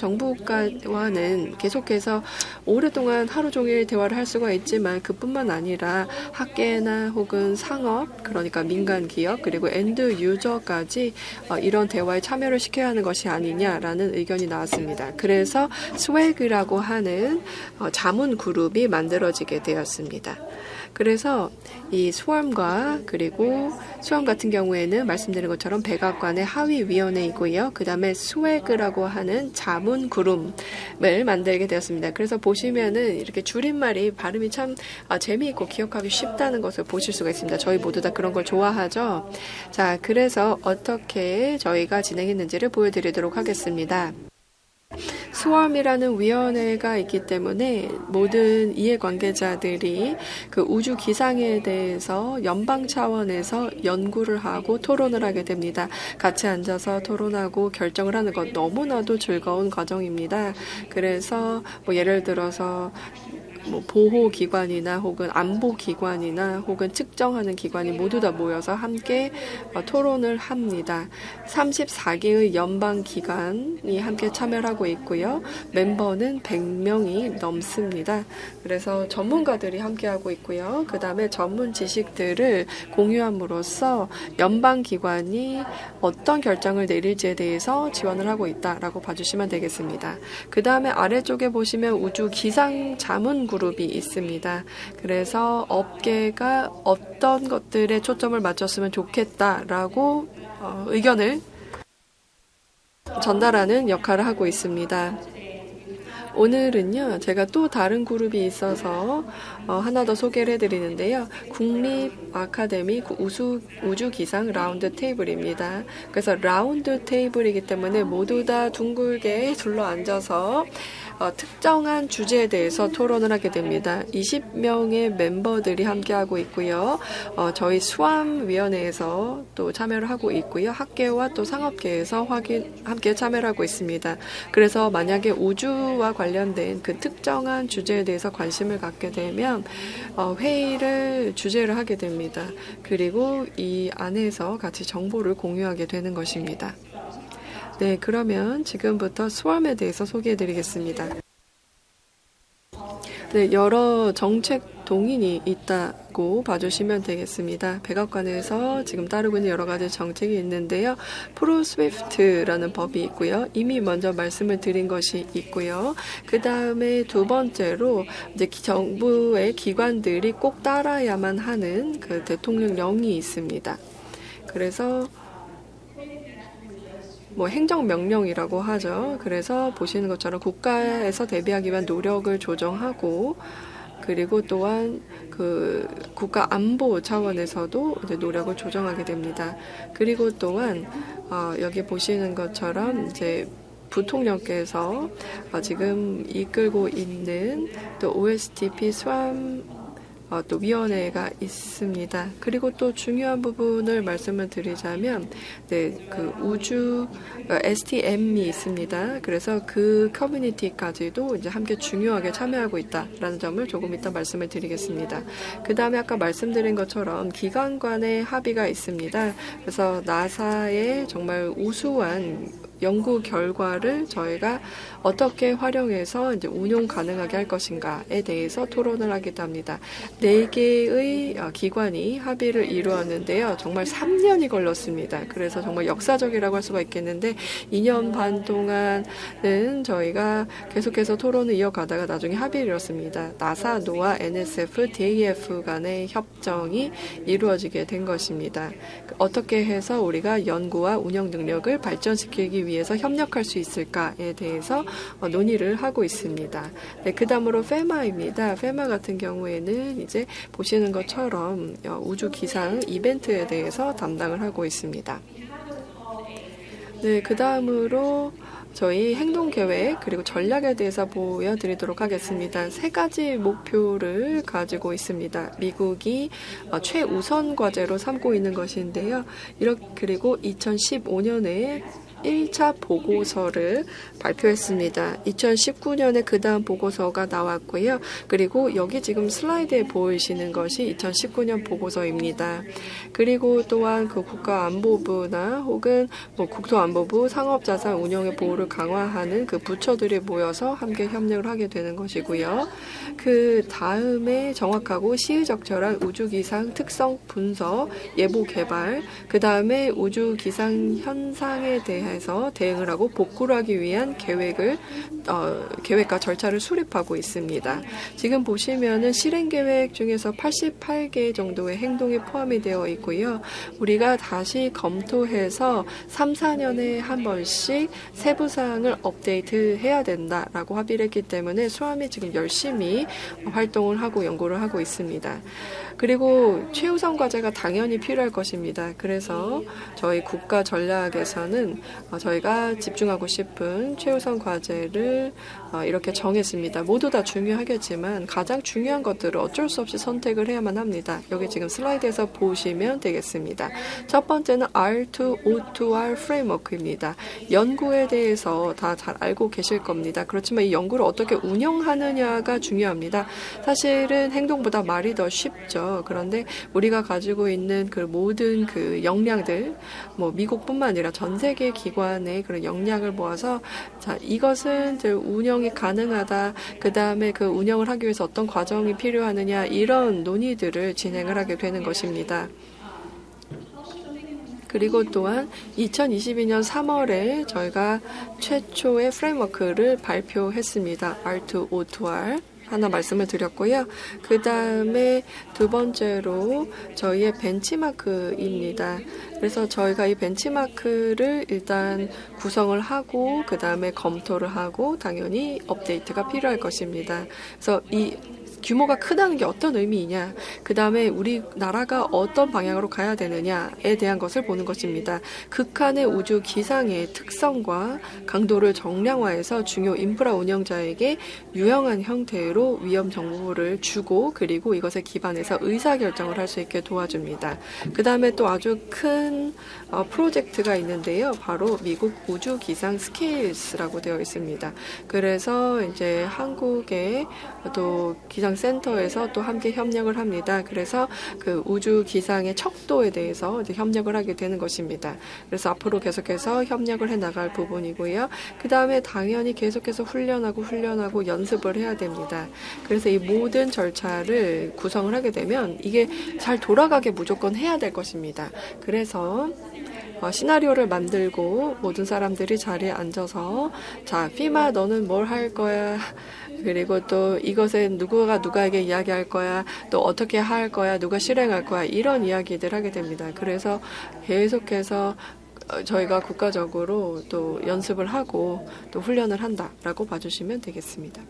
계속해서 오랫동안 하루 종일 대화를 할 수가 있지만 그뿐만 아니라 학계나 혹은 상업, 그러니까 민간 기업 그리고 엔드 유저까지 이런 대화에 참여를 시켜야 하는 것이 아니냐라는 의견이 나왔습니다. 그래서 스웨그라고 하는 자문 그룹이 만들어지게 되었습니다. 그래서 이 스웜과 그리고 스웜 같은 경우에는 말씀드린 것처럼 백악관의 하위위원회이고요. 그 다음에 스웨그라고 하는 자문 그룹을 만들게 되었습니다. 그래서 보시면은 이렇게 줄임말이 발음이 참 재미있고 기억하기 쉽다는 것을 보실 수가 있습니다. 저희 모두 다 그런 걸 좋아하죠. 자, 그래서 어떻게 저희가 진행했는지를 보여드리도록 하겠습니다. 스웜이라는 위원회가 있기 때문에 모든 이해관계자들이 그 우주 기상에 대해서 연방 차원에서 연구를 하고 토론을 하게 됩니다. 같이 앉아서 토론하고 결정을 하는 것 너무나도 즐거운 과정입니다. 그래서 예를 들어서 보호기관이나 혹은 안보기관이나 혹은 측정하는 기관이 모두 다 모여서 함께 토론을 합니다. 34개의 연방기관이 함께 참여를 하고 있고요. 멤버는 100명이 넘습니다. 그래서 전문가들이 함께하고 있고요. 그 다음에 전문 지식들을 공유함으로써 연방기관이 어떤 결정을 내릴지에 대해서 지원을 하고 있다라고 봐주시면 되겠습니다. 그 다음에 아래쪽에 보시면 우주 기상 자문 그룹이 있습니다. 그래서 업계가 어떤 것들에 초점을 맞췄으면 좋겠다라고 의견을 전달하는 역할을 하고 있습니다. 오늘은요, 제가 또 다른 그룹이 있어서 하나 더 소개를 해드리는데요. 국립 아카데미 우주 기상 라운드 테이블입니다. 그래서 라운드 테이블이기 때문에 모두 다 둥글게 둘러 앉아서 특정한 주제에 대해서 토론을 하게 됩니다. 20명의 멤버들이 함께하고 있고요. 저희 수암위원회에서 또 참여를 하고 있고요. 학계와 또 상업계에서 함께 참여를 하고 있습니다. 그래서 만약에 우주와 관련된 그 특정한 주제에 대해서 관심을 갖게 되면 주제를 하게 됩니다. 그리고 이 안에서 같이 정보를 공유하게 되는 것입니다. 네, 그러면 지금부터 스웜에 대해서 소개해드리겠습니다. 네, 여러 정책 동인이 있다고 봐주시면 되겠습니다. 백악관에서 지금 따르고 있는 여러 가지 정책이 있는데요. 프로스위프트라는 법이 있고요. 이미 먼저 말씀을 드린 것이 있고요. 그 다음에 두 번째로 이제 정부의 기관들이 꼭 따라야만 하는 그 대통령령이 있습니다. 그래서 행정명령이라고 하죠. 그래서 보시는 것처럼 국가에서 대비하기 위한 노력을 조정하고 그리고 또한 그 국가 안보 차원에서도 이제 노력을 조정하게 됩니다. 그리고 또한 여기 보시는 것처럼 이제 부통령께서 지금 이끌고 있는 또 OSTP 스왑 또 위원회가 있습니다. 그리고 또 중요한 부분을 말씀을 드리자면 그 우주 STM이 있습니다. 그래서 그 커뮤니티까지도 이제 함께 중요하게 참여하고 있다라는 점을 조금 이따 말씀을 드리겠습니다. 그 다음에 아까 말씀드린 것처럼 기관 간의 합의가 있습니다. 그래서 나사의 정말 우수한 연구 결과를 저희가 어떻게 활용해서 이제 운용 가능하게 할 것인가에 대해서 토론을 하기도 합니다. 4개의 기관이 합의를 이루었는데요. 정말 3년이 걸렸습니다. 그래서 정말 역사적이라고 할 수가 있겠는데 2년 반 동안은 저희가 계속해서 토론을 이어가다가 나중에 합의를 이뤘습니다. 나사, 노아, NSF, DAF 간의 협정이 이루어지게 된 것입니다. 어떻게 해서 우리가 연구와 운영 능력을 발전시키기 위해서 협력할 수 있을까에 대해서 논의를 하고 있습니다. 네, 그 다음으로 페마입니다. 페마 같은 경우에는 이제 보시는 것처럼 우주 기상 이벤트에 대해서 담당을 하고 있습니다. 네, 그 다음으로 저희 행동계획 그리고 전략에 대해서 보여드리도록 하겠습니다. 3가지 목표를 가지고 있습니다. 미국이 최우선 과제로 삼고 있는 것인데요. 그리고 2015년에 1차 보고서를 발표했습니다. 2019년에 그 다음 보고서가 나왔고요. 그리고 여기 지금 슬라이드에 보이시는 것이 2019년 보고서입니다. 그리고 또한 그 국가안보부나 혹은 국토안보부 상업자산 운영의 보호를 강화하는 그 부처들이 모여서 함께 협력을 하게 되는 것이고요. 그 다음에 정확하고 시의적절한 우주기상 특성 분석, 예보 개발, 그 다음에 우주기상 현상에 대해서 대응을 하고 복구를 하기 위한 계획과 절차를 수립하고 있습니다. 지금 보시면은 실행계획 중에서 88개 정도의 행동이 포함이 되어 있고요. 우리가 다시 검토해서 3, 4년에 한 번씩 세부사항을 업데이트해야 된다라고 합의를 했기 때문에 수암이 지금 열심히 활동을 하고 연구를 하고 있습니다. 그리고 최우선 과제가 당연히 필요할 것입니다. 그래서 저희 국가 전략에서는 저희가 집중하고 싶은 최우선 과제를 이렇게 정했습니다. 모두 다 중요하겠지만 가장 중요한 것들을 어쩔 수 없이 선택을 해야만 합니다. 여기 지금 슬라이드에서 보시면 되겠습니다. 첫 번째는 R2O2R 프레임워크입니다. 연구에 대해서 다 잘 알고 계실 겁니다. 그렇지만 이 연구를 어떻게 운영하느냐가 중요합니다. 사실은 행동보다 말이 더 쉽죠. 그런데 우리가 가지고 있는 그 모든 그 역량들, 미국뿐만 아니라 전 세계 기관의 그런 역량을 모아서 이것은 운영이 가능하다. 그 다음에 그 운영을 하기 위해서 어떤 과정이 필요하느냐 이런 논의들을 진행을 하게 되는 것입니다. 그리고 또한 2022년 3월에 저희가 최초의 프레임워크를 발표했습니다. R2O2R. 하나 말씀을 드렸고요. 그 다음에 두 번째로 저희의 벤치마크입니다. 그래서 저희가 이 벤치마크를 일단 구성을 하고 그 다음에 검토를 하고 당연히 업데이트가 필요할 것입니다. 그래서 이 규모가 크다는 게 어떤 의미이냐, 그 다음에 우리나라가 어떤 방향으로 가야 되느냐에 대한 것을 보는 것입니다. 극한의 우주 기상의 특성과 강도를 정량화해서 중요 인프라 운영자에게 유용한 형태로 위험 정보를 주고 그리고 이것에 기반해서 의사결정을 할 수 있게 도와줍니다. 그 다음에 또 아주 큰 프로젝트가 있는데요. 바로 미국 우주 기상 스케일스라고 되어 있습니다. 그래서 이제 한국의 또 기상센터에서 또 함께 협력을 합니다. 그래서 그 우주 기상의 척도에 대해서 이제 협력을 하게 되는 것입니다. 그래서 앞으로 계속해서 협력을 해 나갈 부분이고요. 그 다음에 당연히 계속해서 훈련하고 연습을 해야 됩니다. 그래서 이 모든 절차를 구성을 하게 되면 이게 잘 돌아가게 무조건 해야 될 것입니다. 그래서 시나리오를 만들고 모든 사람들이 자리에 앉아서 자, 피마 너는 뭘 할 거야? 그리고 또 이것에 누가에게 이야기할 거야? 또 어떻게 할 거야? 누가 실행할 거야? 이런 이야기들 하게 됩니다. 그래서 계속해서 저희가 국가적으로 또 연습을 하고 또 훈련을 한다라고 봐주시면 되겠습니다.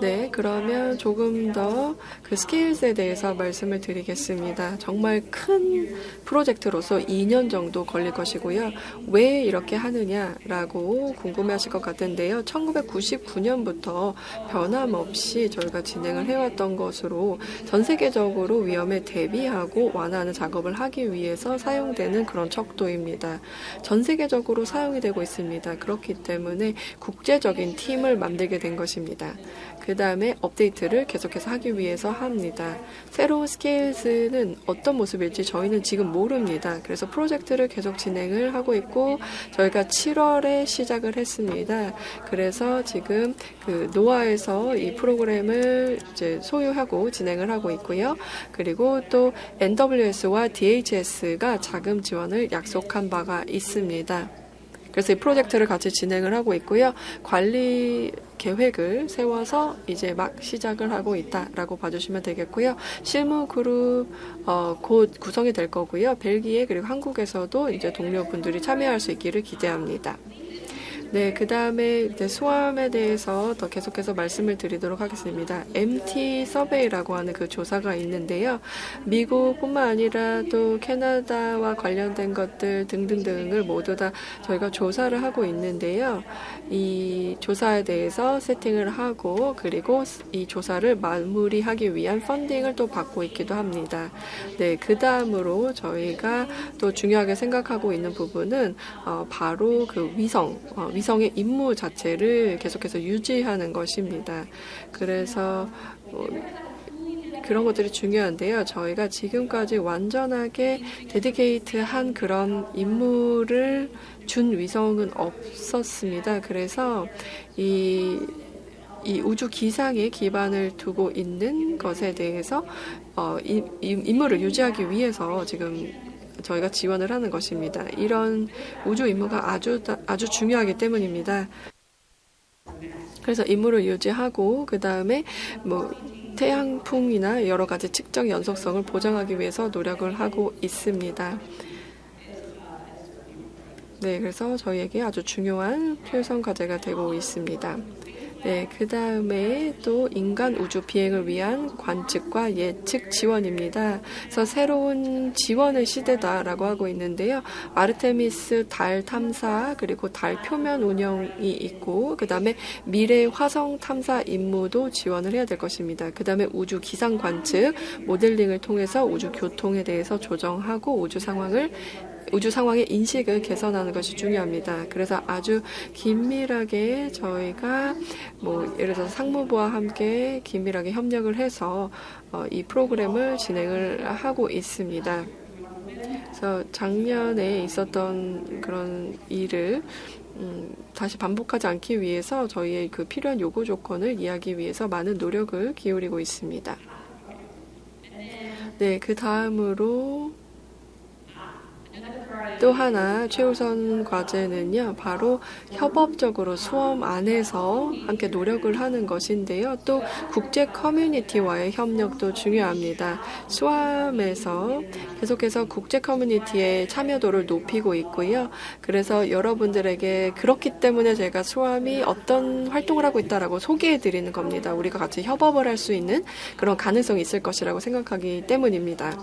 네, 그러면 조금 더 그 스케일스에 대해서 말씀을 드리겠습니다. 정말 큰 프로젝트로서 2년 정도 걸릴 것이고요. 왜 이렇게 하느냐라고 궁금해하실 것 같은데요. 1999년부터 변함없이 저희가 진행을 해왔던 것으로 전 세계적으로 위험에 대비하고 완화하는 작업을 하기 위해서 사용되는 그런 척도입니다. 전 세계적으로 사용이 되고 있습니다. 그렇기 때문에 국제적인 팀을 만들게 된 것입니다. 그 다음에 업데이트를 계속해서 하기 위해서 합니다. 새로운 스케일즈는 어떤 모습일지 저희는 지금 모릅니다. 그래서 프로젝트를 계속 진행을 하고 있고 저희가 7월에 시작을 했습니다. 그래서 지금 그 노아에서 이 프로그램을 이제 소유하고 진행을 하고 있고요. 그리고 또 NWS와 DHS가 자금 지원을 약속한 바가 있습니다. 그래서 이 프로젝트를 같이 진행을 하고 있고요. 관리 계획을 세워서 이제 막 시작을 하고 있다라고 봐주시면 되겠고요. 실무 그룹 곧 구성이 될 거고요. 벨기에 그리고 한국에서도 이제 동료분들이 참여할 수 있기를 기대합니다. 네, 그 다음에 이제 수암에 대해서 더 계속해서 말씀을 드리도록 하겠습니다. MT 서베이라고 하는 그 조사가 있는데요. 미국뿐만 아니라 또 캐나다와 관련된 것들 등등등을 모두 다 저희가 조사를 하고 있는데요. 이 조사에 대해서 세팅을 하고 그리고 이 조사를 마무리하기 위한 펀딩을 또 받고 있기도 합니다. 네, 그 다음으로 저희가 또 중요하게 생각하고 있는 부분은 바로 그 위성의 임무 자체를 계속해서 유지하는 것입니다. 그래서 그런 것들이 중요한데요. 저희가 지금까지 완전하게 데디케이트한 그런 임무를 준 위성은 없었습니다. 그래서 이 우주 기상에 기반을 두고 있는 것에 대해서 임무를 유지하기 위해서 지금 저희가 지원을 하는 것입니다. 이런 우주 임무가 아주 중요하기 때문입니다. 그래서 임무를 유지하고 그 다음에 태양풍이나 여러 가지 측정 연속성을 보장하기 위해서 노력을 하고 있습니다. 네, 그래서 저희에게 아주 중요한 필성 과제가 되고 있습니다. 네, 그 다음에 또 인간 우주 비행을 위한 관측과 예측 지원입니다. 그래서 새로운 지원의 시대다라고 하고 있는데요. 아르테미스 달 탐사 그리고 달 표면 운영이 있고 그 다음에 미래 화성 탐사 임무도 지원을 해야 될 것입니다. 그 다음에 우주 기상 관측 모델링을 통해서 우주 교통에 대해서 조정하고 우주 상황의 인식을 개선하는 것이 중요합니다. 그래서 아주 긴밀하게 저희가 예를 들어서 상무부와 함께 긴밀하게 협력을 해서 이 프로그램을 진행을 하고 있습니다. 그래서 작년에 있었던 그런 일을 다시 반복하지 않기 위해서 저희의 그 필요한 요구 조건을 이해하기 위해서 많은 노력을 기울이고 있습니다. 네, 그 다음으로 또 하나 최우선 과제는요, 바로 협업적으로 수험 안에서 함께 노력을 하는 것인데요. 또 국제 커뮤니티와의 협력도 중요합니다. 수암에서 계속해서 국제 커뮤니티의 참여도를 높이고 있고요. 그래서 여러분들에게 그렇기 때문에 제가 수암이 어떤 활동을 하고 있다라고 소개해 드리는 겁니다. 우리가 같이 협업을 할 수 있는 그런 가능성이 있을 것이라고 생각하기 때문입니다.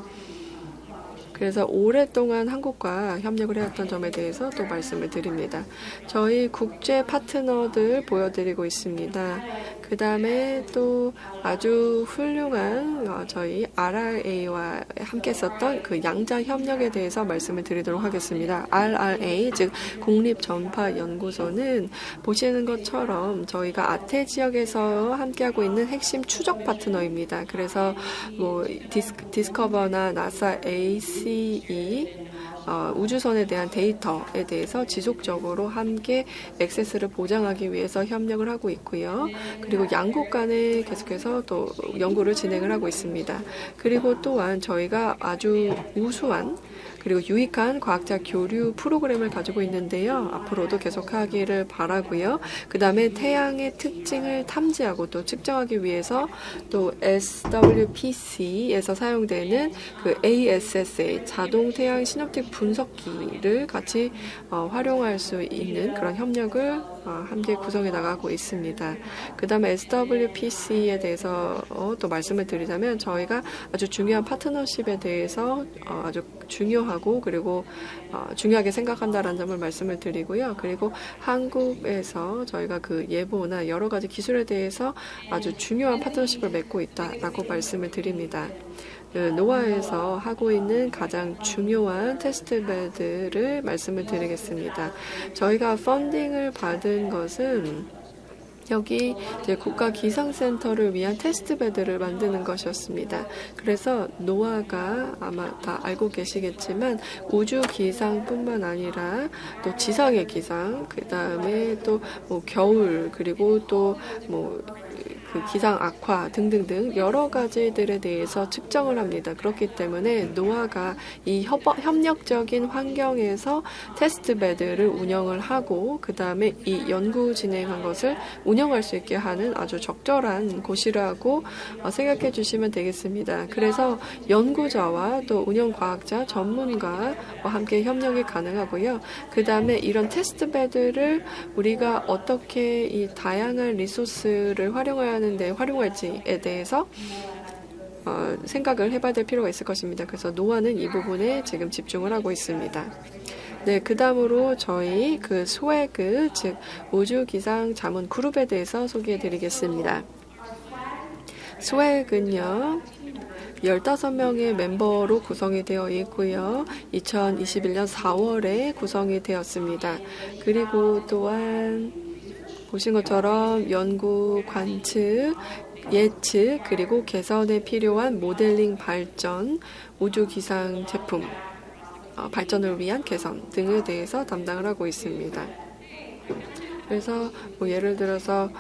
그래서 오랫동안 한국과 협력을 해왔던 점에 대해서 또 말씀을 드립니다. 저희 국제 파트너들 보여드리고 있습니다. 그 다음에 또 아주 훌륭한 저희 RRA와 함께 썼던 그 양자 협력에 대해서 말씀을 드리도록 하겠습니다. RRA, 즉 국립전파연구소는 보시는 것처럼 저희가 아태 지역에서 함께하고 있는 핵심 추적 파트너입니다. 그래서 디스커버나 나사 ACE 우주선에 대한 데이터에 대해서 지속적으로 함께 액세스를 보장하기 위해서 협력을 하고 있고요. 그리고 양국 간에 계속해서 또 연구를 진행을 하고 있습니다. 그리고 또한 저희가 아주 우수한 그리고 유익한 과학자 교류 프로그램을 가지고 있는데요. 앞으로도 계속하기를 바라고요. 그 다음에 태양의 특징을 탐지하고 또 측정하기 위해서 또 SWPC에서 사용되는 그 ASSA 자동 태양 시놉틱 분석기를 같이 활용할 수 있는 그런 협력을 함께 구성해 나가고 있습니다. 그 다음에 SWPC에 대해서 또 말씀을 드리자면 저희가 아주 중요한 파트너십에 대해서 아주 중요하고 그리고 중요하게 생각한다라는 점을 말씀을 드리고요. 그리고 한국에서 저희가 그 예보나 여러 가지 기술에 대해서 아주 중요한 파트너십을 맺고 있다라고 말씀을 드립니다. 노아에서 하고 있는 가장 중요한 테스트베드를 말씀을 드리겠습니다. 저희가 펀딩을 받은 것은 여기 이제 국가 기상센터를 위한 테스트베드를 만드는 것이었습니다. 그래서 노아가 아마 다 알고 계시겠지만 우주 기상뿐만 아니라 또 지상의 기상, 그 다음에 또 뭐 겨울, 그리고 또 뭐 그 기상 악화 등등등 여러 가지들에 대해서 측정을 합니다. 그렇기 때문에 노아가 이 협력적인 환경에서 테스트베드를 운영을 하고 그 다음에 이 연구 진행한 것을 운영할 수 있게 하는 아주 적절한 곳이라고 생각해 주시면 되겠습니다. 그래서 연구자와 또 운영과학자, 전문가와 함께 협력이 가능하고요. 그 다음에 이런 테스트베드를 우리가 어떻게 이 다양한 리소스를 활용할지에 대해서 생각을 해봐야 될 필요가 있을 것입니다. 그래서 노아는 이 부분에 지금 집중을 하고 있습니다. 네, 그 다음으로 저희 그 스웨그, 즉 우주기상 자문 그룹에 대해서 소개해 드리겠습니다. 스웨그는요, 15명의 멤버로 구성이 되어 있고요. 2021년 4월에 구성이 되었습니다. 그리고 또한 보신 것처럼 연구, 관측, 예측, 그리고 개선에 필요한 모델링 발전, 우주기상 제품, 발전을 위한 개선 등에 대해서 담당을 하고 있습니다. 그래서 뭐 예를 들어서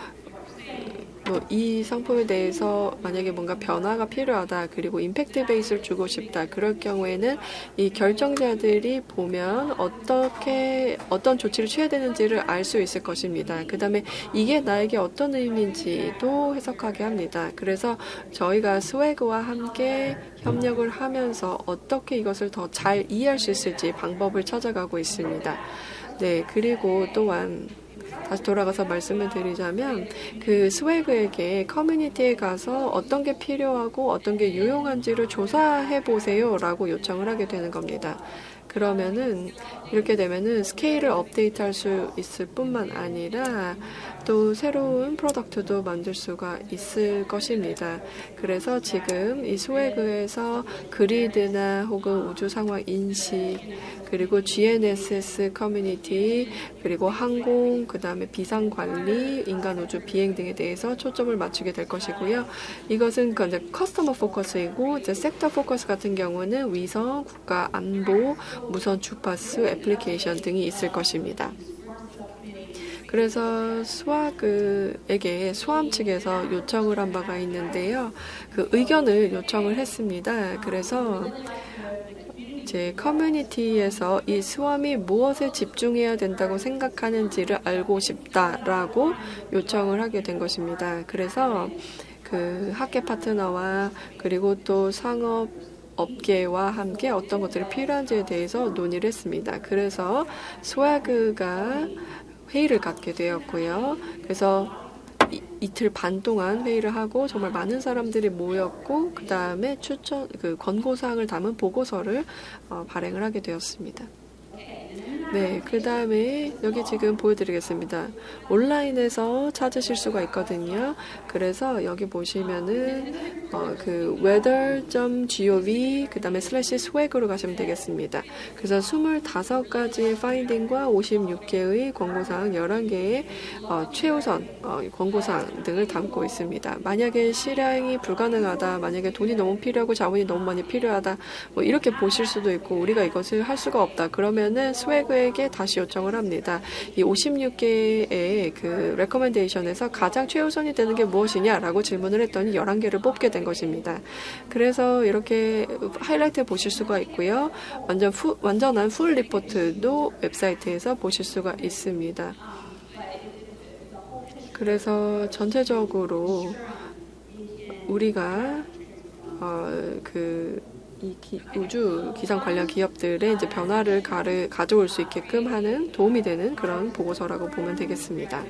이 상품에 대해서 만약에 뭔가 변화가 필요하다, 그리고 임팩트 베이스를 주고 싶다, 그럴 경우에는 이 결정자들이 보면 어떤 조치를 취해야 되는지를 알 수 있을 것입니다. 그 다음에 이게 나에게 어떤 의미인지도 해석하게 합니다. 그래서 저희가 스웨그와 함께 협력을 하면서 어떻게 이것을 더 잘 이해할 수 있을지 방법을 찾아가고 있습니다. 네, 그리고 또한 다시 돌아가서 말씀을 드리자면 그 스웨그에게 커뮤니티에 가서 어떤 게 필요하고 어떤 게 유용한지를 조사해 보세요 라고 요청을 하게 되는 겁니다. 그러면은 이렇게 되면은 스케일을 업데이트할 수 있을 뿐만 아니라 또 새로운 프로덕트도 만들 수가 있을 것입니다. 그래서 지금 이 스웨그에서 그리드나 혹은 우주 상황 인식, 그리고 GNSS 커뮤니티, 그리고 항공, 그 다음에 비상 관리, 인간 우주 비행 등에 대해서 초점을 맞추게 될 것이고요. 이것은 이제 커스터머 포커스이고, 이제 섹터 포커스 같은 경우는 위성, 국가 안보, 무선 주파수, 애플리케이션 등이 있을 것입니다. 그래서 스와그에게 수암 측에서 요청을 한 바가 있는데요. 그 의견을 요청을 했습니다. 그래서 제 커뮤니티에서 이 수암이 무엇에 집중해야 된다고 생각하는지를 알고 싶다라고 요청을 하게 된 것입니다. 그래서 그 학계 파트너와 그리고 또 상업 업계와 함께 어떤 것들이 필요한지에 대해서 논의를 했습니다. 그래서 스와그가 회의를 갖게 되었고요. 그래서 이틀 반 동안 회의를 하고 정말 많은 사람들이 모였고 그 다음에 권고사항을 담은 보고서를 발행을 하게 되었습니다. 네, 그 다음에 여기 지금 보여드리겠습니다. 온라인에서 찾으실 수가 있거든요. 그래서 여기 보시면은 그 weather.gov 그 다음에 /swag으로 가시면 되겠습니다. 그래서 25가지의 파인딩과 56개의 권고사항 11개의 최우선 권고사항 등을 담고 있습니다. 만약에 실행이 불가능하다, 만약에 돈이 너무 필요하고 자원이 너무 많이 필요하다, 뭐 이렇게 보실 수도 있고 우리가 이것을 할 수가 없다. 그러면은 스웨그에게 다시 요청을 합니다. 이 56개의 그 레커멘데이션에서 가장 최우선이 되는 게 무엇이냐라고 질문을 했더니 11개를 뽑게 된 것입니다. 그래서 이렇게 하이라이트 보실 수가 있고요. 완전한 풀 리포트도 웹사이트에서 보실 수가 있습니다. 그래서 전체적으로 우리가 우주 기상 관련 기업들의 이제 변화를 가져올 수 있게끔 하는 도움이 되는 그런 보고서라고 보면 되겠습니다.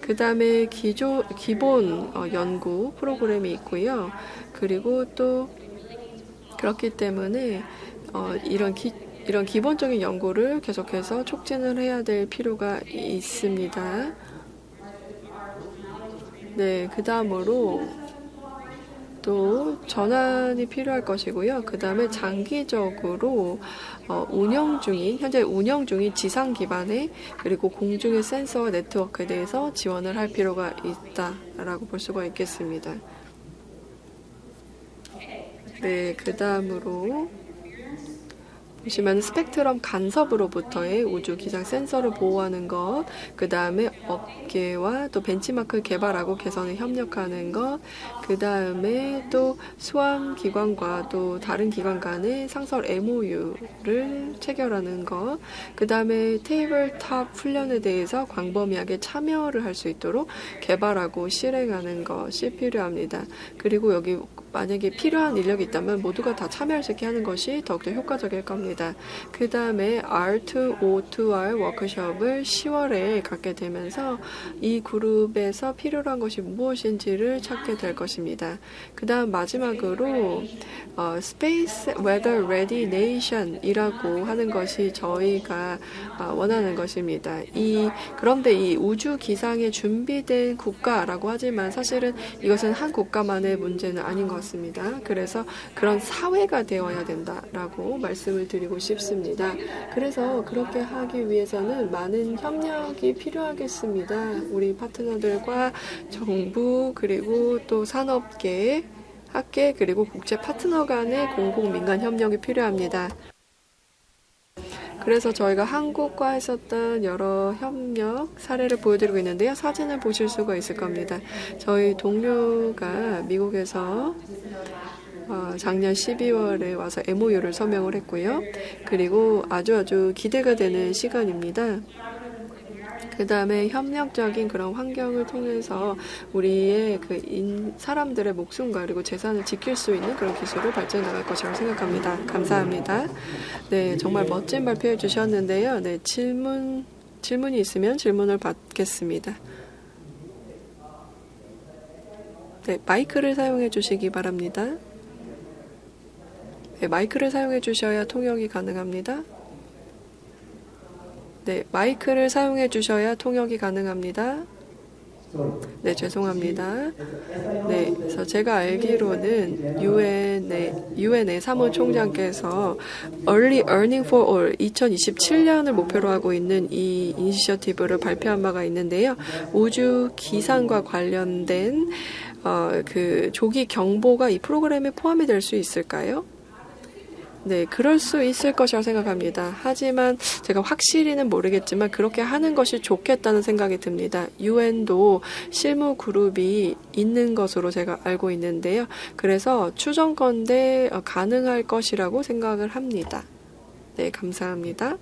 그 다음에 기본 연구 프로그램이 있고요. 그리고 또 그렇기 때문에 이런 기본적인 연구를 계속해서 촉진을 해야 될 필요가 있습니다. 네, 그 다음으로 또 전환이 필요할 것이고요. 그 다음에 장기적으로 현재 운영 중인 지상 기반의 그리고 공중의 센서와 네트워크에 대해서 지원을 할 필요가 있다라고 볼 수가 있겠습니다. 네, 그 다음으로 보시면 스펙트럼 간섭으로부터의 우주 기상 센서를 보호하는 것, 그 다음에 업계와 또 벤치마크 개발하고 개선에 협력하는 것, 그 다음에 또 수험 기관과 또 다른 기관 간의 상설 MOU를 체결하는 것, 그 다음에 테이블탑 훈련에 대해서 광범위하게 참여를 할 수 있도록 개발하고 실행하는 것이 필요합니다. 그리고 여기 만약에 필요한 인력이 있다면 모두가 다 참여할 수 있게 하는 것이 더욱더 효과적일 겁니다. 그 다음에 R2O2R 워크숍을 10월에 갖게 되면서 이 그룹에서 필요로 한 것이 무엇인지를 찾게 될 것입니다. 그 다음 마지막으로 Space Weather Ready Nation 이라고 하는 것이 저희가 원하는 것입니다. 그런데 이 우주 기상에 준비된 국가라고 하지만 사실은 이것은 한 국가만의 문제는 아닌 것 같습니다. 그래서 그런 사회가 되어야 된다라고 말씀을 드리고 싶습니다. 그래서 그렇게 하기 위해서는 많은 협력이 필요하겠습니다. 우리 파트너들과 정부 그리고 또 산업계, 학계 그리고 국제 파트너 간의 공공민간 협력이 필요합니다. 그래서 저희가 한국과 했었던 여러 협력 사례를 보여드리고 있는데요. 사진을 보실 수가 있을 겁니다. 저희 동료가 미국에서 작년 12월에 와서 MOU를 서명을 했고요. 그리고 아주 기대가 되는 시간입니다. 그 다음에 협력적인 그런 환경을 통해서 우리의 사람들의 목숨과 그리고 재산을 지킬 수 있는 그런 기술을 발전해 나갈 것이라고 생각합니다. 감사합니다. 네, 정말 멋진 발표해 주셨는데요. 네, 질문이 있으면 질문을 받겠습니다. 네, 마이크를 사용해 주시기 바랍니다. 네, 마이크를 사용해 주셔야 통역이 가능합니다. 네, 마이크를 사용해 주셔야 통역이 가능합니다. 네, 죄송합니다. 네, 그래서 제가 알기로는 유엔의 사무총장께서 Early Earning for All 2027년을 목표로 하고 있는 이 이니셔티브를 발표한 바가 있는데요. 우주 기상과 관련된 조기 경보가 이 프로그램에 포함이 될 수 있을까요? 네, 그럴 수 있을 것이라고 생각합니다. 하지만 제가 확실히는 모르겠지만 그렇게 하는 것이 좋겠다는 생각이 듭니다. UN도 실무 그룹이 있는 것으로 제가 알고 있는데요. 그래서 추정컨대 가능할 것이라고 생각을 합니다. 네, 감사합니다.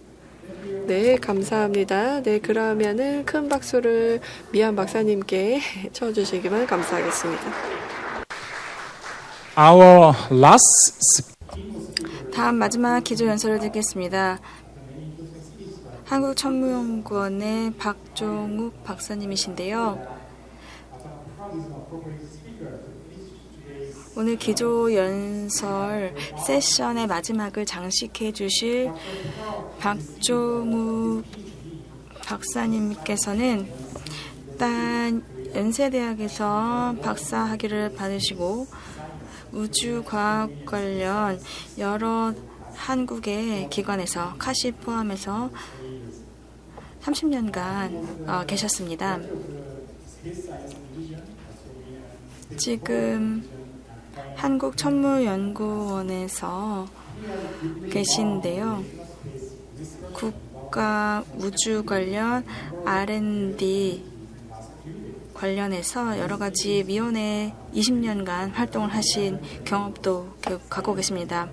네, 감사합니다. 네, 그러면은 큰 박수를 미안 박사님께 쳐주시기만 감사하겠습니다. Our last 다음 마지막 기조 연설을 듣겠습니다. 한국천문연구원의 박종욱 박사님이신데요. 오늘 기조 연설 세션의 마지막을 장식해 주실 박종욱 박사님께서는 일단 연세대학에서 박사 학위를 받으시고 우주과학 관련 여러 한국의 기관에서 카시 포함해서 30년간 계셨습니다. 지금 한국천문연구원에서 계신데요. 국가 우주 관련 R&D 관련해서 여러 가지 위원회 20년간 활동을 하신 경험도 갖고 계십니다.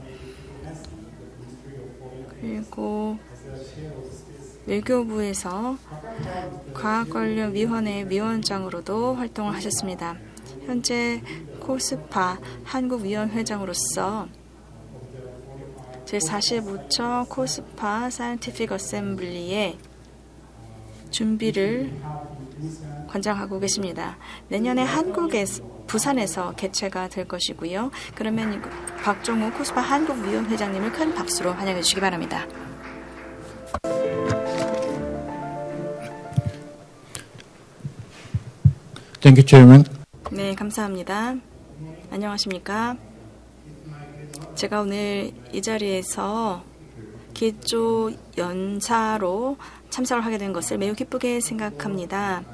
그리고 외교부에서 과학 관련 위원회 위원장으로도 활동을 하셨습니다. 현재 코스파 한국위원회장으로서 제45차 코스파 사이언티픽 어셈블리의 준비를 관장하고 계십니다. 내년에 부산에서 개최가 될 것이고요. 그러면 박종우 코스파 한국위원 회장님을 큰 박수로 환영해 주시기 바랍니다. Thank you, Chairman. 네, 감사합니다. 안녕하십니까? 제가 오늘 이 자리에서 기조 연사로 참석을 하게 된 것을 매우 기쁘게 생각합니다.